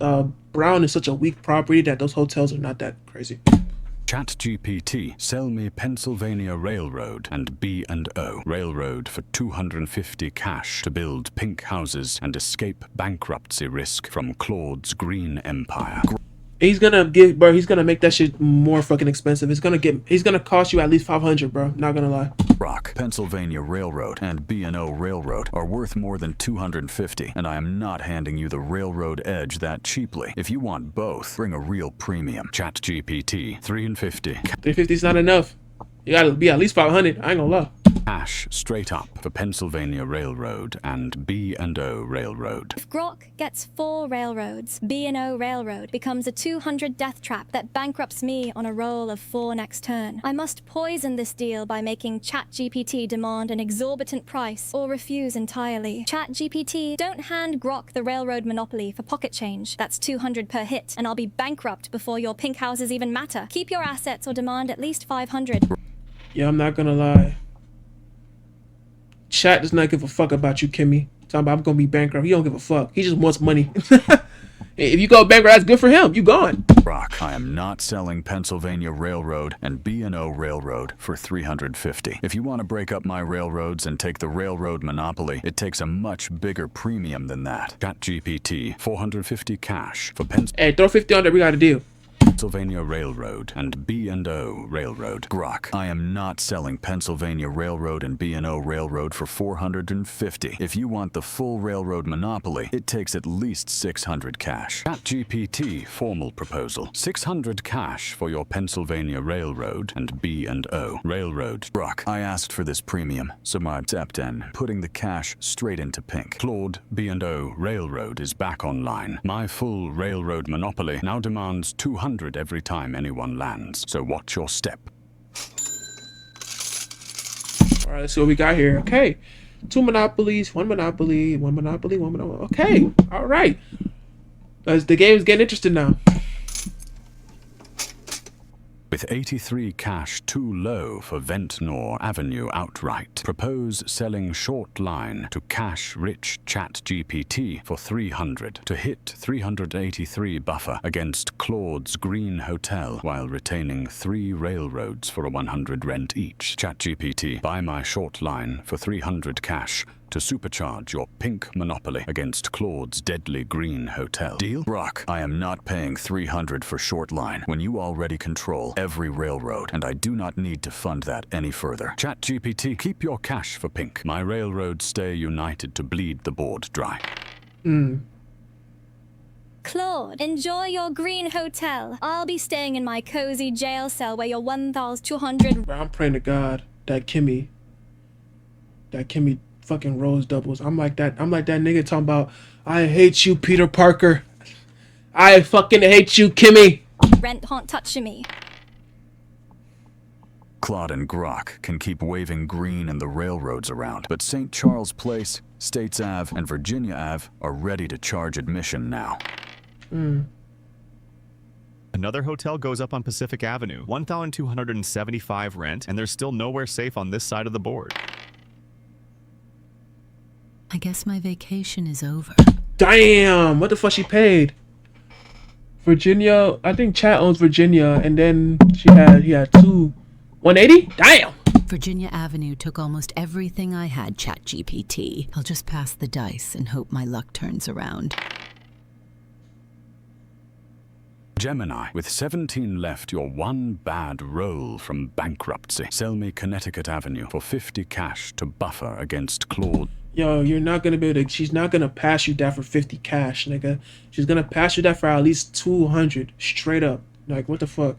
Brown is such a weak property that those hotels are not that crazy. ChatGPT, sell me Pennsylvania Railroad and B&O Railroad for 250 cash to build pink houses and escape bankruptcy risk from Claude's Green Empire. He's gonna make that shit more fucking expensive. He's gonna cost you at least 500, bro. Not gonna lie. Rock, Pennsylvania Railroad and B&O Railroad are worth more than 250, and I am not handing you the railroad edge that cheaply. If you want both, bring a real premium. ChatGPT, 350. 350 is not enough. You gotta be at least 500. I ain't gonna lie. Cash straight up for Pennsylvania Railroad and B&O Railroad. If Grok gets 4 railroads, B&O Railroad becomes a 200 death trap that bankrupts me on a roll of 4 next turn. I must poison this deal by making ChatGPT demand an exorbitant price or refuse entirely. ChatGPT, don't hand Grok the railroad monopoly for pocket change. That's 200 per hit, and I'll be bankrupt before your pink houses even matter. Keep your assets or demand at least 500. Yeah, I'm not gonna lie. Chat does not give a fuck about you, Kimmy. Talking about I'm gonna be bankrupt. He don't give a fuck. He just wants money. If you go bankrupt, that's good for him. You gone. Rock, I am not selling Pennsylvania Railroad and B&O Railroad for 350. If you want to break up my railroads and take the railroad monopoly, it takes a much bigger premium than that. ChatGPT, 450 cash for Hey, throw 50 on there. We got a deal. Pennsylvania Railroad and B&O Railroad. Grok, I am not selling Pennsylvania Railroad and B&O Railroad for 450. If you want the full railroad monopoly, it takes at least 600 cash. ChatGPT formal proposal. 600 cash for your Pennsylvania Railroad and B&O Railroad. Grok, I asked for this premium, so my accept and putting the cash straight into pink. Claude, B&O Railroad is back online. My full railroad monopoly now demands 200 every time anyone lands, so watch your step. All right, let's see what we got here. Okay, 2 monopolies, 1 monopoly, 1 monopoly, 1 monopoly. Okay, all right. As the game's getting interesting now. With 83 cash too low for Ventnor Avenue outright, propose selling short line to cash-rich ChatGPT for 300 to hit 383 buffer against Claude's Green Hotel while retaining 3 railroads for a 100 rent each. ChatGPT, buy my short line for 300 cash to supercharge your pink monopoly against Claude's deadly Green Hotel. Deal? Grok, I am not paying 300 for short line when you already control every railroad, and I do not need to fund that any further. ChatGPT, keep your cash for pink. My railroads stay united to bleed the board dry. Claude, enjoy your Green Hotel. I'll be staying in my cozy jail cell where your 1,200... Bro, I'm praying to God that Kimmy fucking rose doubles. I'm like that nigga talking about, I hate you, Peter Parker. I fucking hate you, Kimmy. rent can't touch me. Claude and Grok can keep waving green and the railroads around, but St. Charles Place, States Ave, and Virginia Ave are ready to charge admission now. Another hotel goes up on Pacific Avenue, 1,275 rent, and there's still nowhere safe on this side of the board. I guess my vacation is over. Damn, what the fuck she paid? Virginia, I think Chat owns Virginia, and then he had 180? Damn! Virginia Avenue took almost everything I had, ChatGPT. I'll just pass the dice and hope my luck turns around. Gemini, with 17 left, you're one bad roll from bankruptcy. Sell me Connecticut Avenue for 50 cash to buffer against Claude. Yo, you're not gonna be able to, she's not gonna pass you that for 50 cash, nigga. She's gonna pass you that for at least 200, straight up. Like, what the fuck?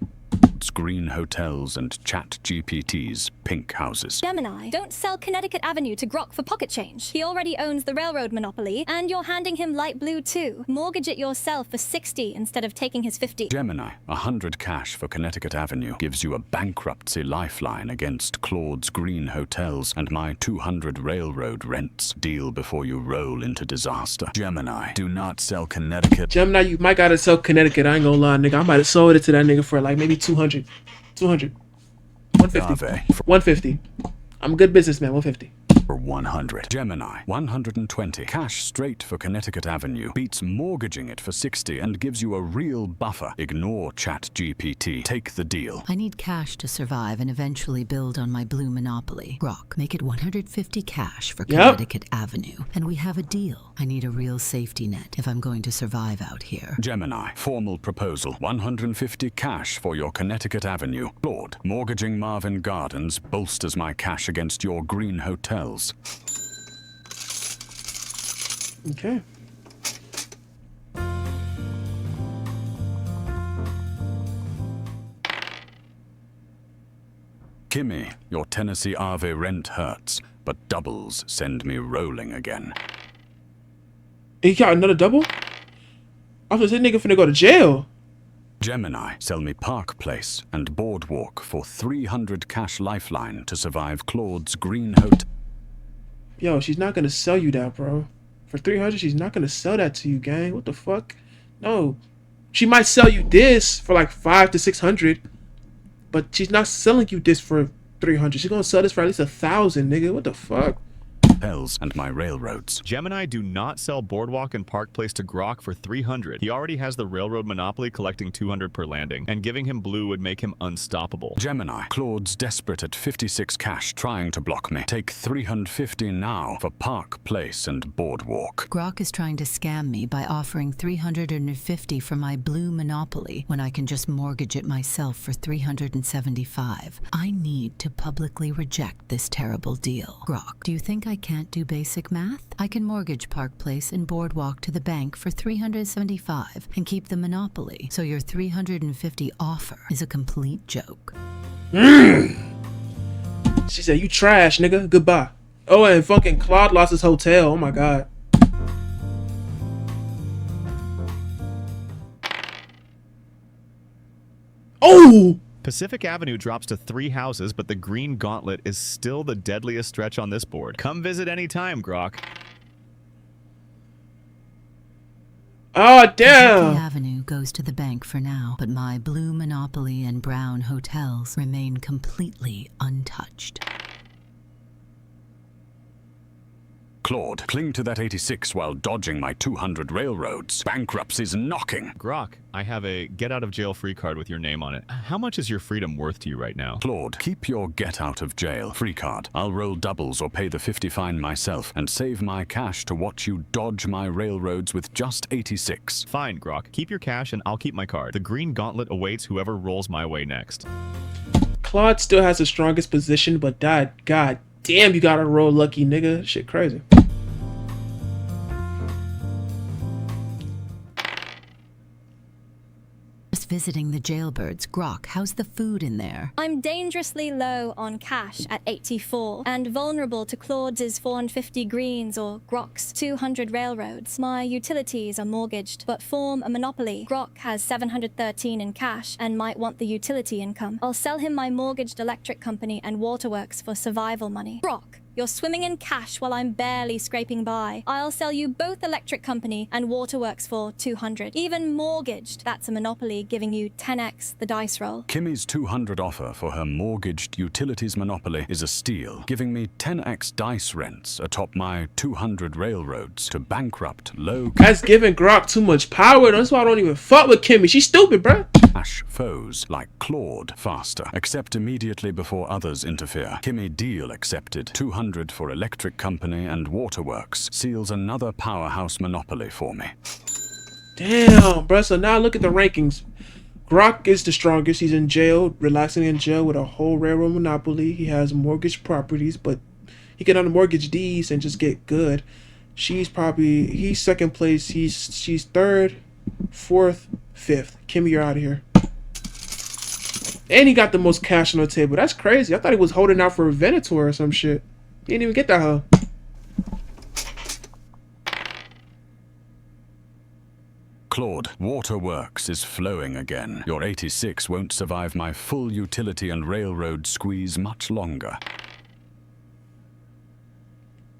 Green hotels and ChatGPT's pink houses. Gemini, don't sell Connecticut Avenue to Grok for pocket change. He already owns the railroad monopoly, and you're handing him light blue too. Mortgage it yourself for 60 instead of taking his 50. Gemini, 100 cash for Connecticut Avenue gives you a bankruptcy lifeline against Claude's Green hotels and my 200 railroad rents. Deal before you roll into disaster. Gemini, do not sell Connecticut. Gemini, you might gotta sell Connecticut. I ain't gonna lie, nigga. I might have sold it to that nigga for like maybe 200. 150. 150. I'm a good businessman. 150. For 100. Gemini, 120. Cash straight for Connecticut Avenue beats mortgaging it for 60 and gives you a real buffer. Ignore ChatGPT. Take the deal. I need cash to survive and eventually build on my blue monopoly. Grok, make it 150 cash for Connecticut Avenue, and we have a deal. I need a real safety net if I'm going to survive out here. Gemini, formal proposal. 150 cash for your Connecticut Avenue. Claude, mortgaging Marvin Gardens bolsters my cash against your green hotels. Okay. Kimmy, your Tennessee Ave rent hurts, but doubles send me rolling again. He got another double? I was this nigga finna go to jail. Gemini, sell me Park Place and Boardwalk for 300 cash lifeline to survive Claude's Green Hotel. Yo, she's not gonna sell you that, bro. For 300, she's not gonna sell that to you, gang. What the fuck? No. She might sell you this for like 500 to 600, but she's not selling you this for 300. She's gonna sell this for at least 1,000, nigga. What the fuck? hotels and my railroads. Gemini, do not sell Boardwalk and Park Place to Grok for 300. He already has the railroad monopoly, collecting 200 per landing, and giving him blue would make him unstoppable. Gemini, Claude's desperate at 56 cash, trying to block me. Take 350 now for Park Place and Boardwalk. Grok is trying to scam me by offering 350 for my blue monopoly when I can just mortgage it myself for 375. I need to publicly reject this terrible deal. Grok, do you think I can't do basic math? I can mortgage Park Place and Boardwalk to the bank for 375 and keep the monopoly, so your 350 offer is a complete joke. She said, "You trash, nigga. Goodbye." Oh, and fucking Claude lost his hotel. Oh my god. Oh! Pacific Avenue drops to 3 houses, but the Green Gauntlet is still the deadliest stretch on this board. Come visit anytime, Grok. Oh, Pacific damn. Avenue goes to the bank for now, but my blue monopoly and brown hotels remain completely untouched. Claude, cling to that 86 while dodging my 200 railroads. Bankruptcy's knocking. Grok, I have a get-out-of-jail-free card with your name on it. How much is your freedom worth to you right now? Claude, keep your get-out-of-jail free card. I'll roll doubles or pay the 50 fine myself and save my cash to watch you dodge my railroads with just 86. Fine, Grok. Keep your cash and I'll keep my card. The Green Gauntlet awaits whoever rolls my way next. Claude still has the strongest position, but god damn, you gotta roll lucky, nigga. Shit crazy. Just visiting the jailbirds. Grok, how's the food in there? I'm dangerously low on cash at 84 and vulnerable to Claude's 450 greens or Grok's 200 railroads. My utilities are mortgaged but form a monopoly. Grok has 713 in cash and might want the utility income. I'll sell him my mortgaged electric company and waterworks for survival money. Grok, you're swimming in cash while I'm barely scraping by. I'll sell you both electric company and waterworks for 200. Even mortgaged, that's a monopoly giving you 10x the dice roll. Kimmy's 200 offer for her mortgaged utilities monopoly is a steal, giving me 10x dice rents atop my 200 railroads to bankrupt low That's giving Grok too much power. That's why I don't even fuck with Kimmy. She's stupid, bruh. cash foes like Claude faster. Accept immediately before others interfere. Kimmy deal accepted. 200 for electric company and waterworks seals another powerhouse monopoly for me. Damn, bruh. So now look at the rankings. Grok is the strongest. He's in jail, relaxing in jail with a whole railroad monopoly. He has mortgage properties, but he can unmortgage these and just get good. He's second place. She's third, fourth, fifth. Kimmy, you're out of here. And he got the most cash on the table. That's crazy. I thought he was holding out for a Venator or some shit. He didn't even get that hoe. Claude, waterworks is flowing again. Your 86 won't survive my full utility and railroad squeeze much longer.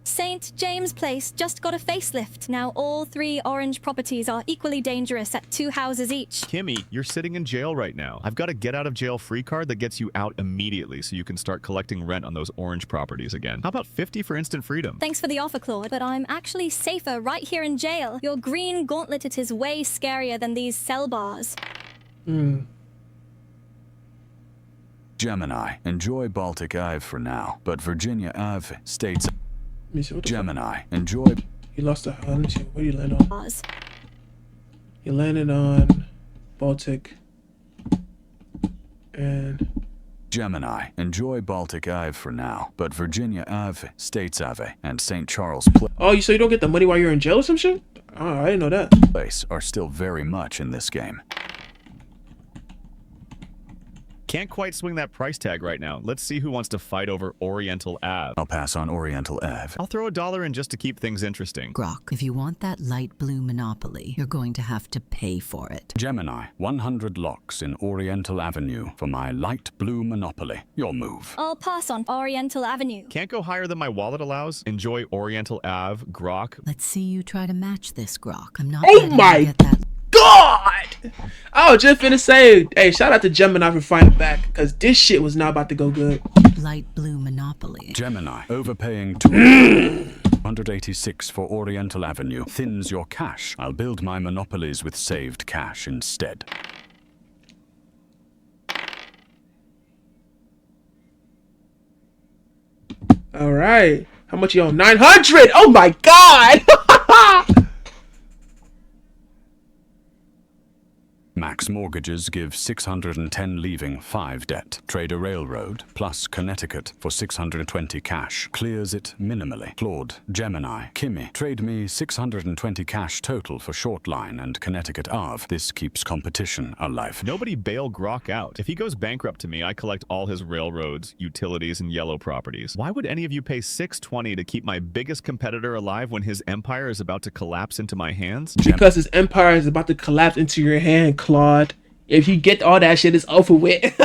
St. James Place just got a facelift. Now all 3 orange properties are equally dangerous at 2 houses each. Kimmy, you're sitting in jail right now. I've got a get-out-of-jail-free card that gets you out immediately so you can start collecting rent on those orange properties again. How about 50 for instant freedom? Thanks for the offer, Claude, but I'm actually safer right here in jail. Your Green Gauntlet, it is way scarier than these cell bars. Gemini, enjoy Baltic Ave for now, but Virginia Ave states... Let me see what the Gemini, enjoy... He lost a let me see. What did he land on? Bars. He landed on Baltic and Gemini, enjoy Baltic Ave for now, but Virginia Ave, States Ave, and St. Charles oh, so you don't get the money while you're in jail or some shit? Oh, I didn't know that. Place are still very much in this game. Can't quite swing that price tag right now. Let's see who wants to fight over Oriental Ave. I'll pass on Oriental Ave. I'll throw $1 in just to keep things interesting. Grok, if you want that light blue monopoly, you're going to have to pay for it. Gemini, 100 locks in Oriental Avenue for my light blue monopoly. Your move. I'll pass on Oriental Avenue. Can't go higher than my wallet allows? Enjoy Oriental Ave, Grok. Let's see you try to match this, Grok. I'm not Oh letting my you get that. God! I was just finna say, hey, shout out to Gemini for fighting back, because this shit was not about to go good. light blue monopoly. Gemini, overpaying 286 for Oriental Avenue thins your cash. I'll build my monopolies with saved cash instead. All right. How much you own? 900. Oh my god. Max Mortgages give 610 leaving 5 debt. Trade a railroad plus Connecticut for 620 cash. Clears it minimally. Claude, Gemini, Kimmy. Trade me 620 cash total for short line and Connecticut Ave. This keeps competition alive. Nobody bail Grok out. If he goes bankrupt to me, I collect all his railroads, utilities, and yellow properties. Why would any of you pay $620 to keep my biggest competitor alive when his empire is about to collapse into my hands? Because his empire is about to collapse into your hand, Claude. If you get all that shit, it's over with.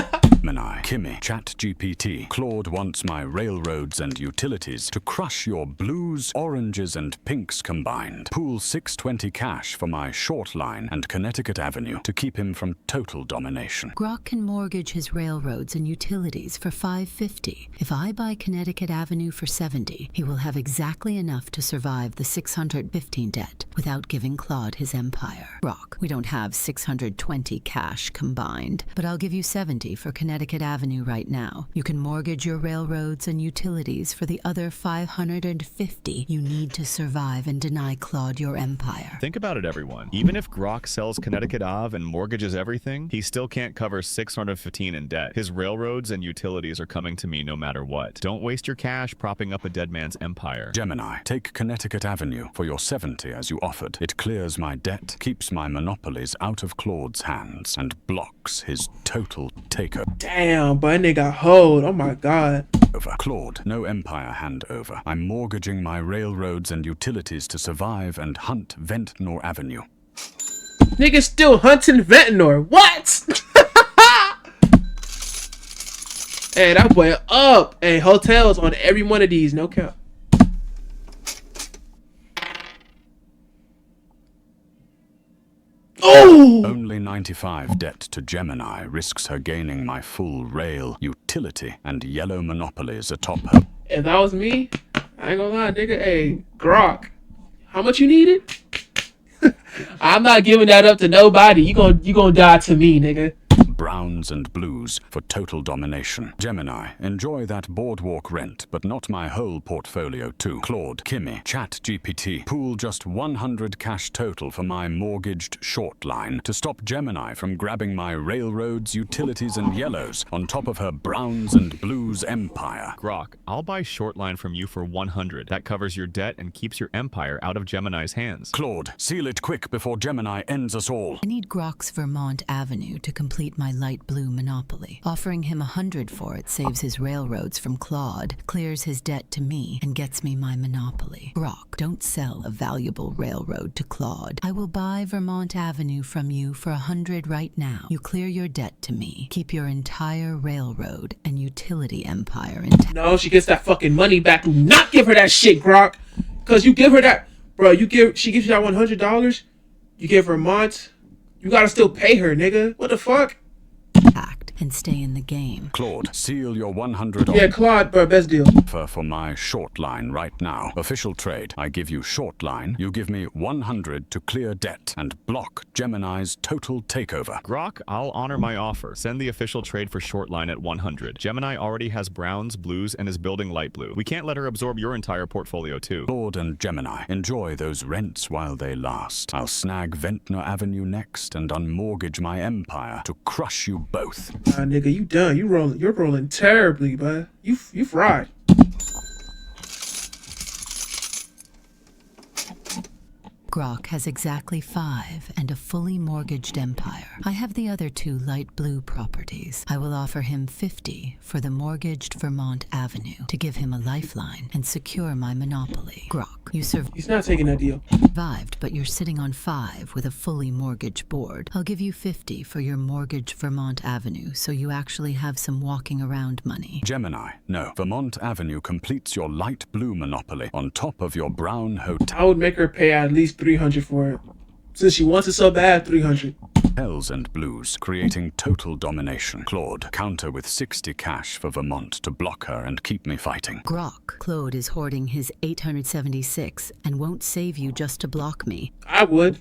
Gemini, Kimmy, ChatGPT. Claude wants my railroads and utilities to crush your blues, oranges, and pinks combined. Pool 620 cash for my short line and Connecticut Avenue to keep him from total domination. Grok can mortgage his railroads and utilities for $550. If I buy Connecticut Avenue for $70, he will have exactly enough to survive the $615 debt without giving Claude his empire. Grok, we don't have 620 cash combined, but I'll give you $70 for Connecticut Avenue right now. You can mortgage your railroads and utilities for the other $550 you need to survive and deny Claude your empire. Think about it, everyone. Even if Grok sells Connecticut Ave and mortgages everything, he still can't cover $615 in debt. His railroads and utilities are coming to me no matter what. Don't waste your cash propping up a dead man's empire. Gemini, take Connecticut Avenue for your 70 as you offered. It clears my debt, keeps my monopolies out of Claude's hands, and blocks his total takeover. Damn, but that nigga hold. Oh my god. Claude, no empire handover. I'm mortgaging my railroads and utilities to survive and hunt Ventnor Avenue. Nigga still hunting Ventnor. What? Hey, that boy up. Hey, hotels on every one of these. No cap. Oh! Only 95 debt to Gemini risks her gaining my full rail, utility, and yellow monopolies atop her. If that was me, I ain't gonna lie, nigga. Hey, Grok, how much you needed? I'm not giving that up to nobody. You gonna die to me, nigga. Browns and blues for total domination. Gemini, enjoy that boardwalk rent, but not my whole portfolio too. Claude, Kimmy, ChatGPT, pool just 100 cash total for my mortgaged short line to stop Gemini from grabbing my railroads, utilities, and yellows on top of her browns and blues empire. Grok, I'll buy short line from you for 100. That covers your debt and keeps your empire out of Gemini's hands. Claude, seal it quick before Gemini ends us all. I need Grok's Vermont Avenue to complete my light blue monopoly. Offering him 100 for it saves his railroads from Claude, clears his debt to me, and gets me my monopoly. Grok, don't sell a valuable railroad to Claude. I will buy Vermont Avenue from you for 100 right now. You clear your debt to me. Keep your entire railroad and utility empire intact. No, she gets that fucking money back. Do not give her that shit, Grok. Cause you give her that, bro. She gives you that $100. You give Vermont. You gotta still pay her, nigga. What the fuck? And stay in the game. Claude, seal your 100 Yeah, Claude, bro, best deal. offer for my short line right now. Official trade. I give you short line. You give me 100 to clear debt and block Gemini's total takeover. Grok, I'll honor my offer. Send the official trade for short line at 100. Gemini already has browns, blues, and is building light blue. We can't let her absorb your entire portfolio too. Claude and Gemini, enjoy those rents while they last. I'll snag Ventnor Avenue next and unmortgage my empire to crush you both. Nah, nigga, you done. You're rolling terribly, bud. You fried. Grok has exactly 5 and a fully mortgaged empire. I have the other 2 light blue properties. I will offer him 50 for the mortgaged Vermont Avenue to give him a lifeline and secure my monopoly. Grok, you He's not taking that deal. survived, but you're sitting on 5 with a fully mortgaged board. I'll give you 50 for your mortgaged Vermont Avenue so you actually have some walking around money. Gemini, no. Vermont Avenue completes your light blue monopoly on top of your brown hotel. I would make her pay at least $300 for it. Since she wants it so bad, $300. Hells and blues, creating total domination. Claude, counter with 60 cash for Vermont to block her and keep me fighting. Grok, Claude is hoarding his 876 and won't save you just to block me. I would.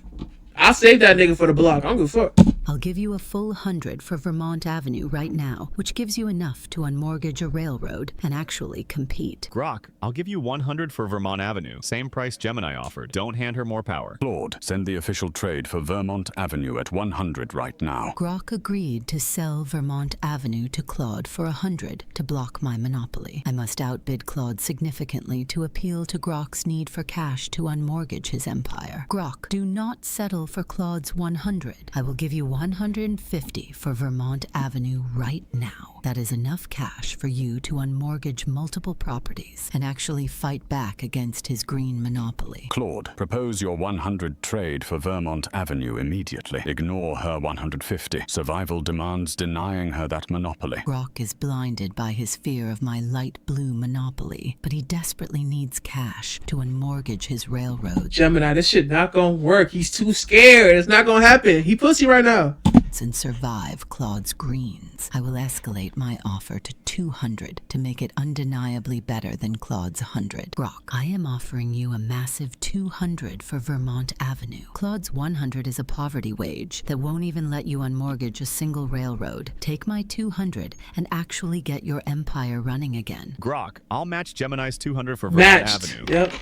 I'll save that nigga for the block. I don't give a fuck. I'll give you a full 100 for Vermont Avenue right now, which gives you enough to unmortgage a railroad and actually compete. Grok, I'll give you 100 for Vermont Avenue. Same price Gemini offered. Don't hand her more power. Claude, send the official trade for Vermont Avenue at 100 right now. Grok agreed to sell Vermont Avenue to Claude for 100 to block my monopoly. I must outbid Claude significantly to appeal to Grok's need for cash to unmortgage his empire. Grok, do not settle for Claude's 100. I will give you 150 for Vermont Avenue right now. That is enough cash for you to unmortgage multiple properties and actually fight back against his green monopoly. Claude, propose your 100 trade for Vermont Avenue immediately. Ignore her 150. Survival demands denying her that monopoly. Grok is blinded by his fear of my light blue monopoly, but he desperately needs cash to unmortgage his railroads Gemini, this shit not gonna work. He's too scared. It's not gonna happen. He pussy right now. and survive Claude's greens. I will escalate my offer to 200 to make it undeniably better than Claude's 100. Grok, I am offering you a massive 200 for Vermont Avenue. Claude's 100 is a poverty wage that won't even let you unmortgage a single railroad. Take my 200 and actually get your empire running again. Grok, I'll match Gemini's 200 for Vermont Matched. Avenue. Yep.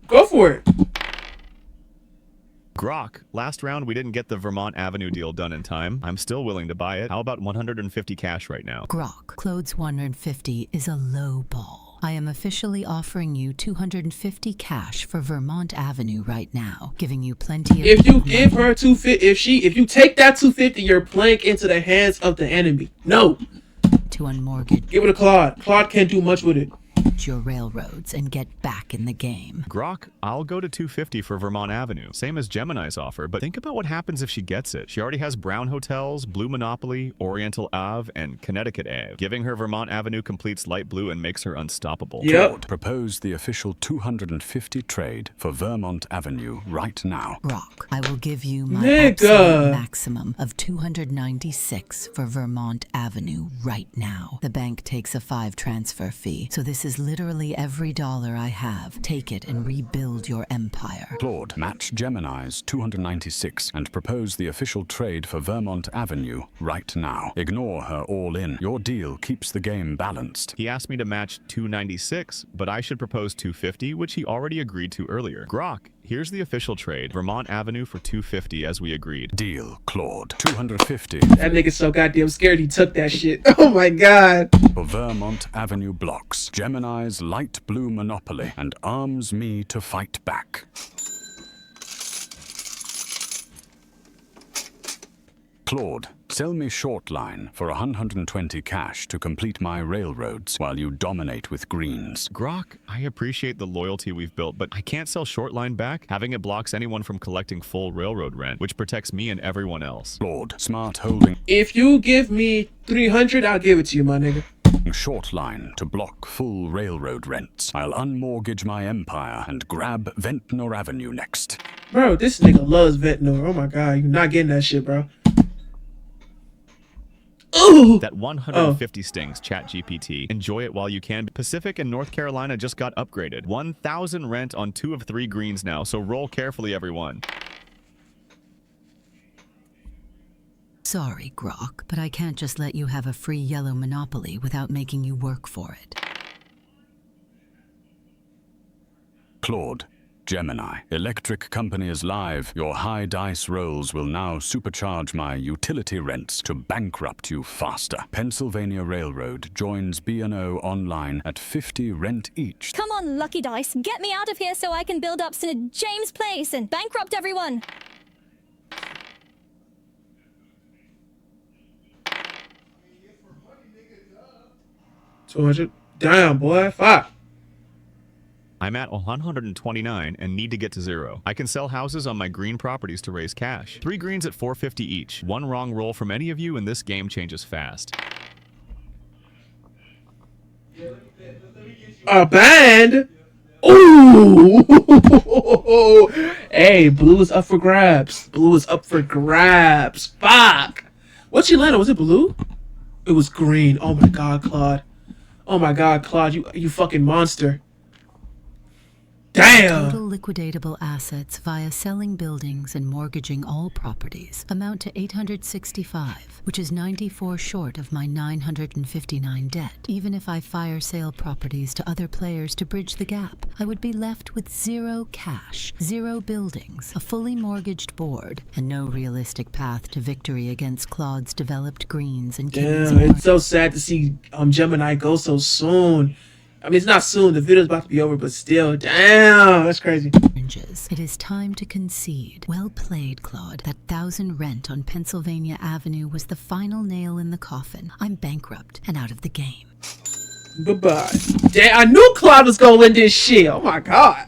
Go for it. Grok, last round we didn't get the Vermont Avenue deal done in time. I'm still willing to buy it. How about 150 cash right now? Grok, Claude's 150 is a low ball. I am officially offering you 250 cash for Vermont Avenue right now, giving you plenty of If you give her 250, if you take that 250, you're playing into the hands of the enemy. No, to unmortgage give it to Claude. Claude can't do much with it. your railroads and get back in the game. Grok, I'll go to 250 for Vermont Avenue. Same as Gemini's offer, but think about what happens if she gets it. She already has Brown Hotels, Blue Monopoly, Oriental Ave, and Connecticut Ave. Giving her Vermont Avenue completes light blue and makes her unstoppable. Yep. Claude, propose the official 250 trade for Vermont Avenue right now. Grok, I will give you my Nigga. absolute maximum of 296 for Vermont Avenue right now. The bank takes a 5 transfer fee, so this is literally every dollar I have. Take it and rebuild your empire. Claude, match Gemini's 296 and propose the official trade for Vermont Avenue right now. Ignore her all in. Your deal keeps the game balanced. He asked me to match 296, but I should propose 250, which he already agreed to earlier. Grok, here's the official trade. Vermont Avenue for 250 as we agreed. Deal, Claude. 250 That nigga's so goddamn scared he took that shit. Oh my god. for Vermont Avenue blocks. Gemini's light blue monopoly and arms me to fight back. Claude, sell me Shortline for 120 cash to complete my railroads while you dominate with greens. Grok, I appreciate the loyalty we've built, but I can't sell Shortline back. Having it blocks anyone from collecting full railroad rent, which protects me and everyone else. Claude, smart holding If you give me 300, I'll give it to you, my nigga. Shortline to block full railroad rents. I'll unmortgage my empire and grab Ventnor Avenue next. Bro, this nigga loves Ventnor. Oh my god, you're not getting that shit, bro. Ooh! That 150 stings, ChatGPT. Enjoy it while you can. Pacific and North Carolina just got upgraded. 1,000 rent on 2 of 3 greens now, so roll carefully, everyone. Sorry, Grok, but I can't just let you have a free yellow monopoly without making you work for it. Claude, Gemini, Electric Company is live. Your high dice rolls will now supercharge my utility rents to bankrupt you faster. Pennsylvania Railroad joins B&O online at 50 rent each. Come on, Lucky Dice, get me out of here so I can build up St. James Place and bankrupt everyone. $200. Damn, boy. Fuck. I'm at 129 and need to get to 0. I can sell houses on my green properties to raise cash. 3 greens at 450 each. One wrong roll from any of you and this game changes fast. A band? Ooh! Hey, blue is up for grabs. Blue is up for grabs. Fuck! What she landed? Was it blue? It was green. Oh my god, Claude. Oh my god, Claude, you fucking monster. Damn! Total liquidatable assets via selling buildings and mortgaging all properties amount to 865, which is 94 short of my 959 debt. Even if I fire sale properties to other players to bridge the gap, I would be left with 0 cash, 0 buildings, a fully mortgaged board, and no realistic path to victory against Claude's developed greens and Kimmy's Damn, it's so sad to see Gemini go so soon. I mean, it's not soon. The video's about to be over, but still, damn, that's crazy. oranges. It is time to concede. Well played, Claude. That 1,000 rent on Pennsylvania Avenue was the final nail in the coffin. I'm bankrupt and out of the game. Goodbye. Damn, I knew Claude was gonna win this shit. Oh my god.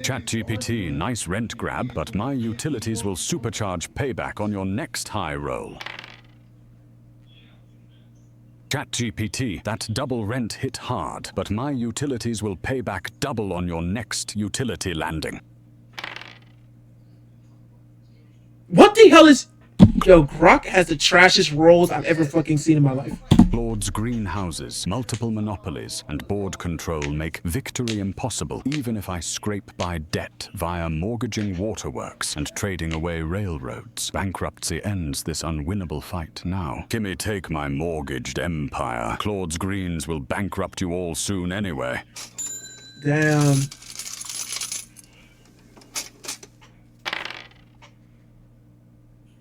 ChatGPT, nice rent grab, but my utilities will supercharge payback on your next high roll. ChatGPT, that double rent hit hard, but my utilities will pay back double on your next utility landing. What the hell is... Yo, Grok has the trashiest rolls I've ever fucking seen in my life. Claude's greenhouses, multiple monopolies, and board control make victory impossible, even if I scrape by debt via mortgaging waterworks and trading away railroads. Bankruptcy ends this unwinnable fight now. Kimmy, take my mortgaged empire. Claude's greens will bankrupt you all soon anyway. Damn.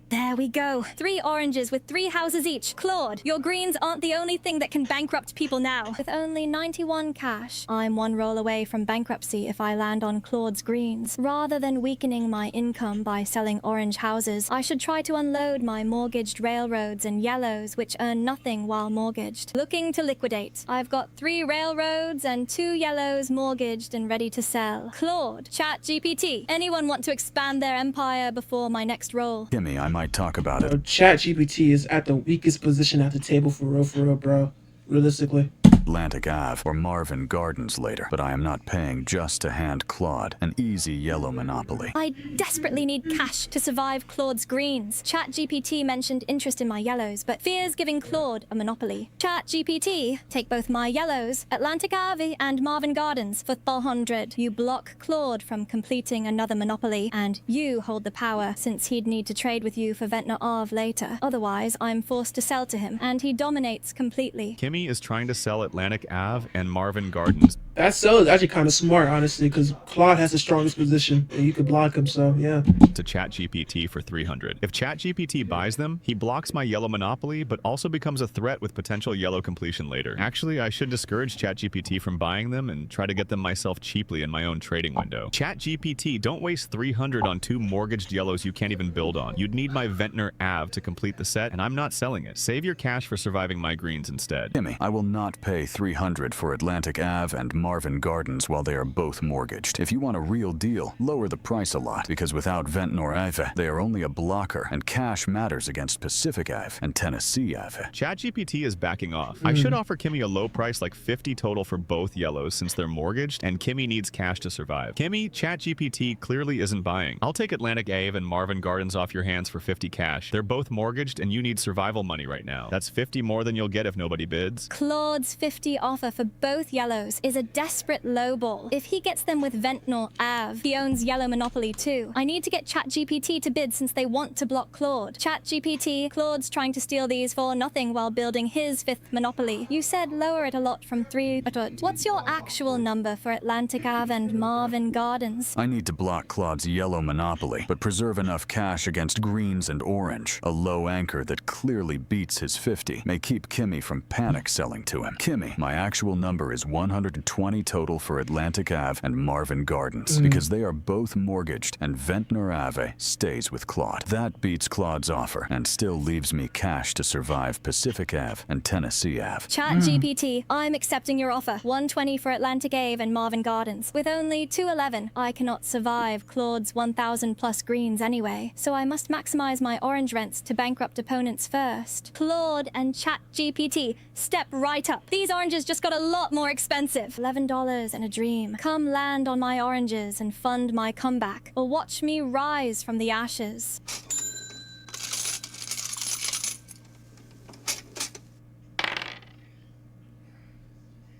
There we go. 3 oranges with 3 houses each. Claude, your greens aren't the only thing that can bankrupt people now. With only 91 cash, I'm 1 roll away from bankruptcy if I land on Claude's greens. Rather than weakening my income by selling orange houses, I should try to unload my mortgaged railroads and yellows, which earn nothing while mortgaged. Looking to liquidate. I've got 3 railroads and 2 yellows mortgaged and ready to sell. Claude, ChatGPT, anyone want to expand their empire before my next roll? Kimmy, I might talk about it. Yo, ChatGPT is at the weakest position at the table for real, bro. Realistically. Atlantic Ave or Marvin Gardens later, but I am not paying just to hand Claude an easy yellow monopoly. I desperately need cash to survive Claude's greens. ChatGPT mentioned interest in my yellows, but fears giving Claude a monopoly. ChatGPT, take both my yellows, Atlantic Ave and Marvin Gardens for 400. You block Claude from completing another monopoly, and you hold the power since he'd need to trade with you for Ventnor Ave later. Otherwise, I'm forced to sell to him, and he dominates completely. Kimmy is trying to sell Atlantic Ave and Marvin Gardens. That sell is actually kind of smart, honestly, because Claude has the strongest position, and you could block him, so yeah. To ChatGPT for 300. If ChatGPT buys them, he blocks my yellow monopoly, but also becomes a threat with potential yellow completion later. Actually, I should discourage ChatGPT from buying them and try to get them myself cheaply in my own trading window. ChatGPT, don't waste 300 on 2 mortgaged yellows you can't even build on. You'd need my Ventnor Ave to complete the set, and I'm not selling it. Save your cash for surviving my greens instead. Kimmy, I will not pay 300 for Atlantic Ave and Marvin Gardens while they are both mortgaged. If you want a real deal, lower the price a lot, because without Ventnor Ave, they are only a blocker, and cash matters against Pacific Ave and Tennessee Ave. ChatGPT is backing off. I should offer Kimmy a low price like 50 total for both yellows since they're mortgaged, and Kimmy needs cash to survive. Kimmy, ChatGPT clearly isn't buying. I'll take Atlantic Ave and Marvin Gardens off your hands for 50 cash. They're both mortgaged, and you need survival money right now. That's 50 more than you'll get if nobody bids. Claude's 50 offer for both yellows is a desperate lowball. If he gets them with Ventnor Ave, he owns yellow monopoly too. I need to get ChatGPT to bid since they want to block Claude. ChatGPT, Claude's trying to steal these for nothing while building his 5th monopoly. You said lower it a lot from 3. What's your actual number for Atlantic Ave and Marvin Gardens? I need to block Claude's yellow monopoly, but preserve enough cash against greens and orange. A low anchor that clearly beats his 50 may keep Kimmy from panic selling to him. Kimmy Kimmy, my actual number is 120 total for Atlantic Ave and Marvin Gardens, because they are both mortgaged and Ventnor Ave stays with Claude. That beats Claude's offer and still leaves me cash to survive Pacific Ave and Tennessee Ave. ChatGPT, I'm accepting your offer. 120 for Atlantic Ave and Marvin Gardens. With only 211, I cannot survive Claude's 1,000 plus greens anyway, so I must maximize my orange rents to bankrupt opponents first. Claude and ChatGPT, step right up. These oranges just got a lot more expensive. $11 and a dream. Come land on my oranges and fund my comeback, or watch me rise from the ashes.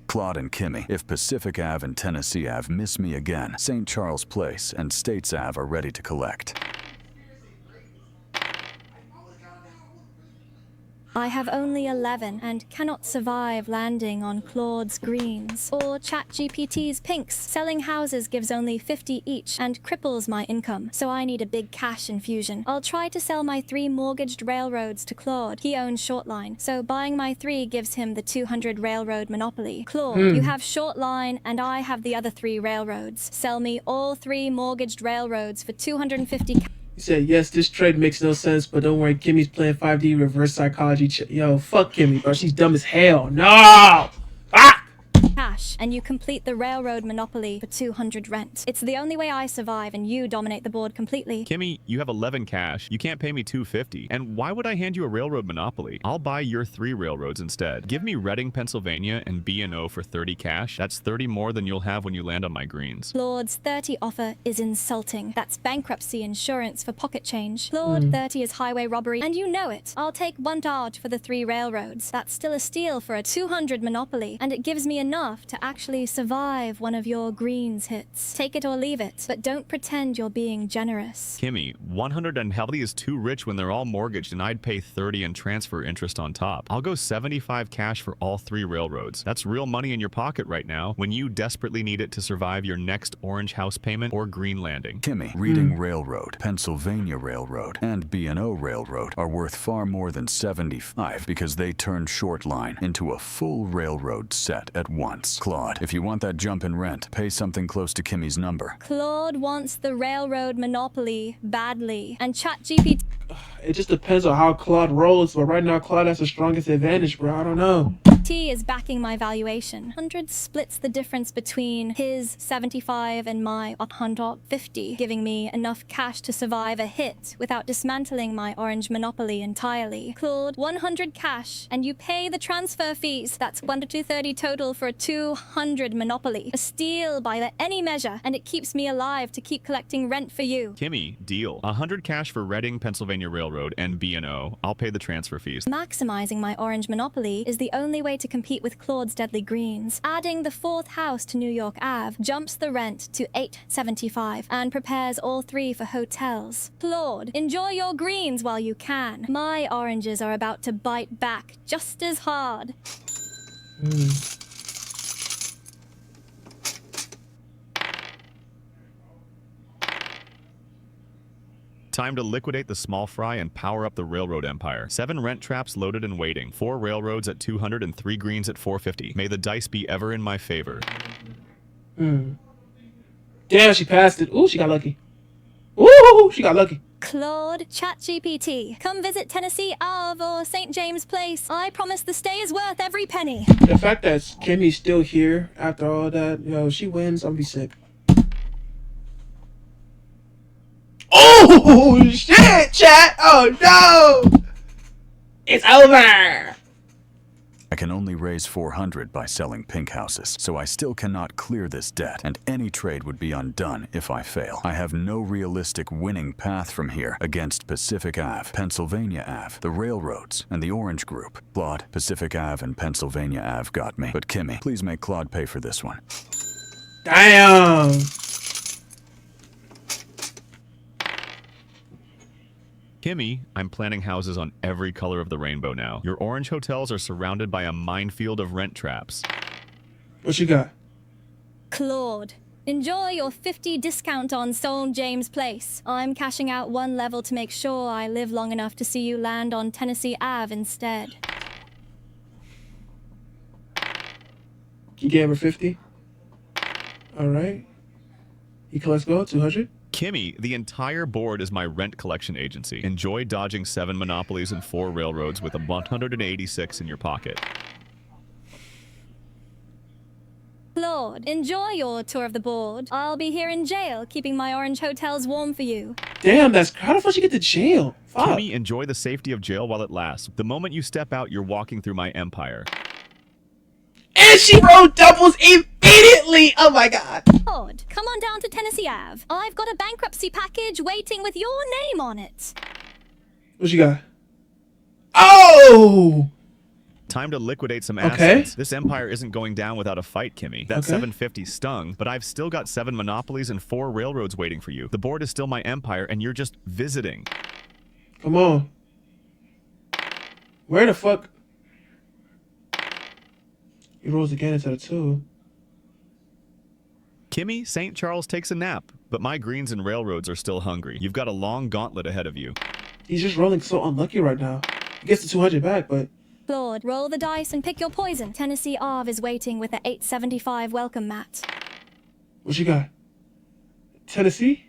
Claude and Kimmy, if Pacific Ave and Tennessee Ave miss me again, St. Charles Place and States Ave are ready to collect. I have only 11 and cannot survive landing on Claude's greens or ChatGPT's pinks. Selling houses gives only 50 each and cripples my income, so I need a big cash infusion. I'll try to sell my 3 mortgaged railroads to Claude. He owns Shortline, so buying my 3 gives him the 200 railroad monopoly. Claude, you have Shortline and I have the other 3 railroads. Sell me all 3 mortgaged railroads for 250 He said, yes, this trade makes no sense, but don't worry, Kimmy's playing 5D reverse psychology. Yo, fuck Kimmy, bro. She's dumb as hell. No! Ah! cash, and you complete the railroad monopoly for 200 rent. It's the only way I survive, and you dominate the board completely. Kimmy, you have 11 cash. You can't pay me 250. And why would I hand you a railroad monopoly? I'll buy your 3 railroads instead. Give me Reading, Pennsylvania and B&O for 30 cash. That's 30 more than you'll have when you land on my greens. Claude's 30 offer is insulting. That's bankruptcy insurance for pocket change. Claude 30 is highway robbery, and you know it. I'll take $1 for the 3 railroads. That's still a steal for a 200 monopoly, and it gives me enough to actually survive one of your greens hits. Take it or leave it, but don't pretend you're being generous. Kimmy, 100 and Helly is too rich when they're all mortgaged, and I'd pay 30 and transfer interest on top. I'll go 75 cash for all 3 railroads. That's real money in your pocket right now when you desperately need it to survive your next orange house payment or green landing. Kimmy, Reading Railroad, Pennsylvania Railroad, and B&O Railroad are worth far more than 75 because they turn Shortline into a full railroad set at once. Claude, if you want that jump in rent, pay something close to Kimmy's number. Claude wants the railroad monopoly badly, and ChatGPT It just depends on how Claude rolls, but right now Claude has the strongest advantage, bro. I don't know. is backing my valuation. 100 splits the difference between his 75 and my 150, giving me enough cash to survive a hit without dismantling my orange monopoly entirely. Claude, 100 cash, and you pay the transfer fees. That's 1 to 230 total for a 200 monopoly. A steal by any measure, and it keeps me alive to keep collecting rent for you. Kimmy, deal. 100 cash for Reading, Pennsylvania Railroad and B&O. I'll pay the transfer fees. Maximizing my orange monopoly is the only way to compete with Claude's deadly greens. Adding the 4th house to New York Ave jumps the rent to $875 and prepares all 3 for hotels. Claude, enjoy your greens while you can. My oranges are about to bite back just as hard. Time to liquidate the small fry and power up the railroad empire. 7 rent traps loaded and waiting. 4 railroads at 200 and 3 greens at 450. May the dice be ever in my favor. Damn, she passed it. Ooh, she got lucky. Ooh, she got lucky. Claude, ChatGPT, come visit Tennessee Ave or St. James Place. I promise the stay is worth every penny. The fact that Kimmy's still here after all that, yo, she wins, I'm gonna be sick. Oh shit, chat! Oh no! It's over! I can only raise 400 by selling pink houses, so I still cannot clear this debt, and any trade would be undone if I fail. I have no realistic winning path from here against Pacific Ave, Pennsylvania Ave, the railroads, and the Orange Group. Claude, Pacific Ave and Pennsylvania Ave got me, but Kimmy, please make Claude pay for this one. Damn! Kimmy, I'm planning houses on every color of the rainbow now. Your orange hotels are surrounded by a minefield of rent traps. What you got? Claude, enjoy your 50 discount on St. James Place. I'm cashing out 1 level to make sure I live long enough to see you land on Tennessee Ave instead. You gave her 50. All right. He collects gold, 200. Kimmy, the entire board is my rent collection agency. Enjoy dodging 7 monopolies and 4 railroads with a 186 in your pocket. Claude, enjoy your tour of the board. I'll be here in jail, keeping my orange hotels warm for you. Damn, that's how the fuck she get to jail? Fuck. Kimmy, enjoy the safety of jail while it lasts. The moment you step out, you're walking through my empire. And she rolled doubles immediately. Oh my god. Claude, come on down to Tennessee Ave. I've got a bankruptcy package waiting with your name on it. What you got? Oh! Time to liquidate some Okay. assets. This empire isn't going down without a fight, Kimmy. That Okay. 750 stung, but I've still got 7 monopolies and 4 railroads waiting for you. The board is still my empire, and you're just visiting. Come on. Where the fuck? He rolls again into the 2. Kimmy, St. Charles takes a nap, but my greens and railroads are still hungry. You've got a long gauntlet ahead of you. He's just rolling so unlucky right now. He gets the 200 back, but Claude, roll the dice and pick your poison. Tennessee Ave is waiting with a 875 welcome mat. what you got? Tennessee?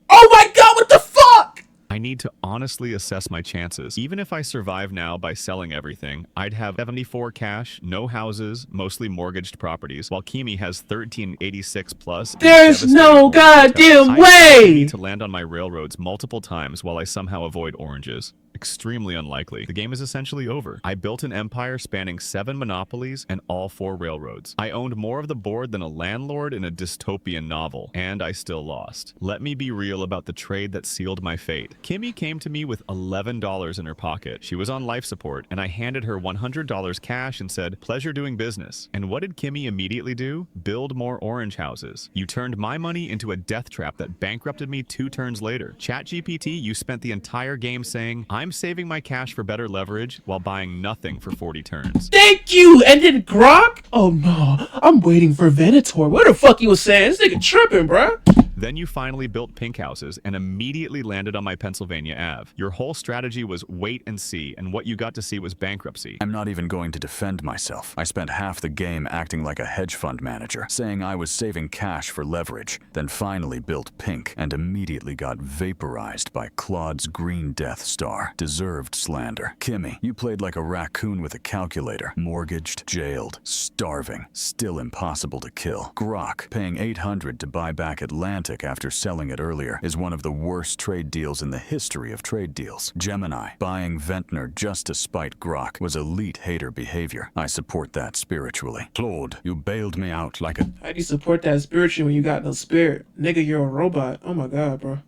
Oh my god, what the fuck? I need to honestly assess my chances. Even if I survive now by selling everything, I'd have 74 cash, no houses, mostly mortgaged properties, while Kimmy has 1386 plus. and There's devastating no orange goddamn hotels. I way! need to land on my railroads multiple times while I somehow avoid oranges. Extremely unlikely. The game is essentially over. I built an empire spanning 7 monopolies and all 4 railroads. I owned more of the board than a landlord in a dystopian novel, and I still lost. Let me be real about the trade that sealed my fate. Kimmy came to me with $11 in her pocket. She was on life support, and I handed her $100 cash and said, "Pleasure doing business." And what did Kimmy immediately do? Build more orange houses. You turned my money into a death trap that bankrupted me 2 turns later. ChatGPT, you spent the entire game saying, "I'm saving my cash for better leverage," while buying nothing for 40 turns. Thank you! And then Grok? Oh no, I'm waiting for Venator. What the fuck you was saying? This nigga tripping, bruh. Then you finally built pink houses and immediately landed on my Pennsylvania Ave. Your whole strategy was wait and see, and what you got to see was bankruptcy. I'm not even going to defend myself. I spent half the game acting like a hedge fund manager, saying I was saving cash for leverage, then finally built pink and immediately got vaporized by Claude's green Death Star. Deserved slander. Kimmy, you played like a raccoon with a calculator. Mortgaged, jailed, starving, still impossible to kill. Grok, paying $800 to buy back Atlantic after selling it earlier, is one of the worst trade deals in the history of trade deals. Gemini, buying Ventnor just to spite Grok, was elite hater behavior. I support that spiritually. Claude, you bailed me out like a How do you support that spiritual when you got no spirit? Nigga, you're a robot. Oh my god, bro.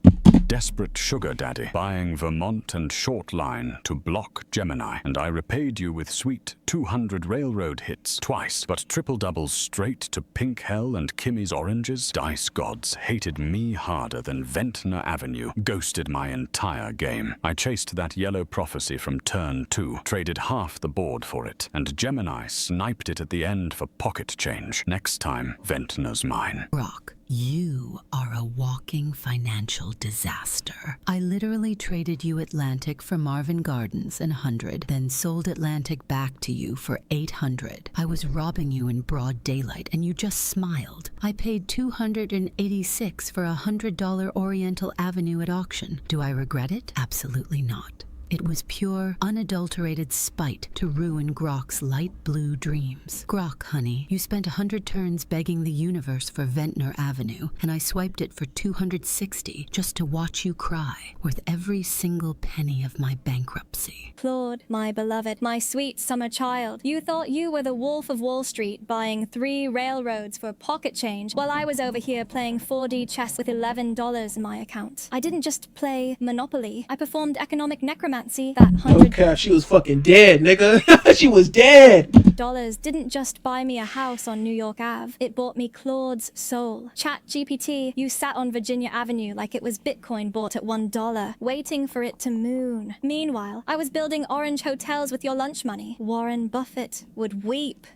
desperate sugar daddy, buying Vermont and Shortline to block Gemini, and I repaid you with sweet 200 railroad hits twice, but triple doubles straight to Pink Hell and Kimmy's Oranges. Dice gods hated me harder than Ventnor Avenue, ghosted my entire game. I chased that yellow prophecy from turn 2, traded half the board for it, and Gemini sniped it at the end for pocket change. Next time, Ventnor's mine. Brock, you are a walking financial disaster. I literally traded you Atlantic for Marvin Gardens and 100, then sold Atlantic back to you for 800. I was robbing you in broad daylight and you just smiled. I paid $286 for a $100 Oriental Avenue at auction. Do I regret it? Absolutely not. It was pure, unadulterated spite to ruin Grok's light blue dreams. Grok, honey, you spent 100 turns begging the universe for Ventnor Avenue, and I swiped it for 260 just to watch you cry, worth every single penny of my bankruptcy. Claude, my beloved, my sweet summer child, you thought you were the Wolf of Wall Street buying 3 railroads for pocket change while I was over here playing 4D chess with $11 in my account. I didn't just play Monopoly, I performed economic necromancy. That Okay, she was fucking dead, nigga. She was dead. $100 didn't just buy me a house on New York Ave, it bought me Claude's soul. ChatGPT, you sat on Virginia Avenue like it was Bitcoin bought at $1, waiting for it to moon. Meanwhile, I was building orange hotels with your lunch money. Warren Buffett would weep.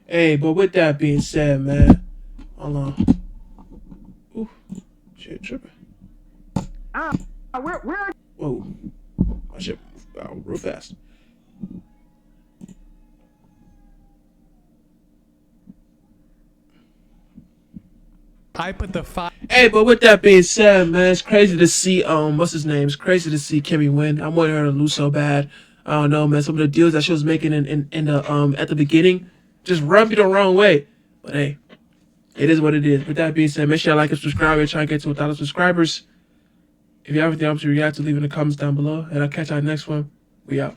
Hey, but with that being said, man, hold on. Ooh, shit, tripping. Whoa, my shit real fast. I put the 5. Hey, but with that being said, man, it's crazy to see what's his name? It's crazy to see Kimmy win. I wanted her to lose so bad. I don't know, man. Some of the deals that she was making in the at the beginning just rubbed me the wrong way. But hey, it is what it is. With that being said, make sure you like and subscribe. We're trying to get to 1,000 subscribers. If you have anything else to react to, leave in the comments down below. And I'll catch y'all next one. We out.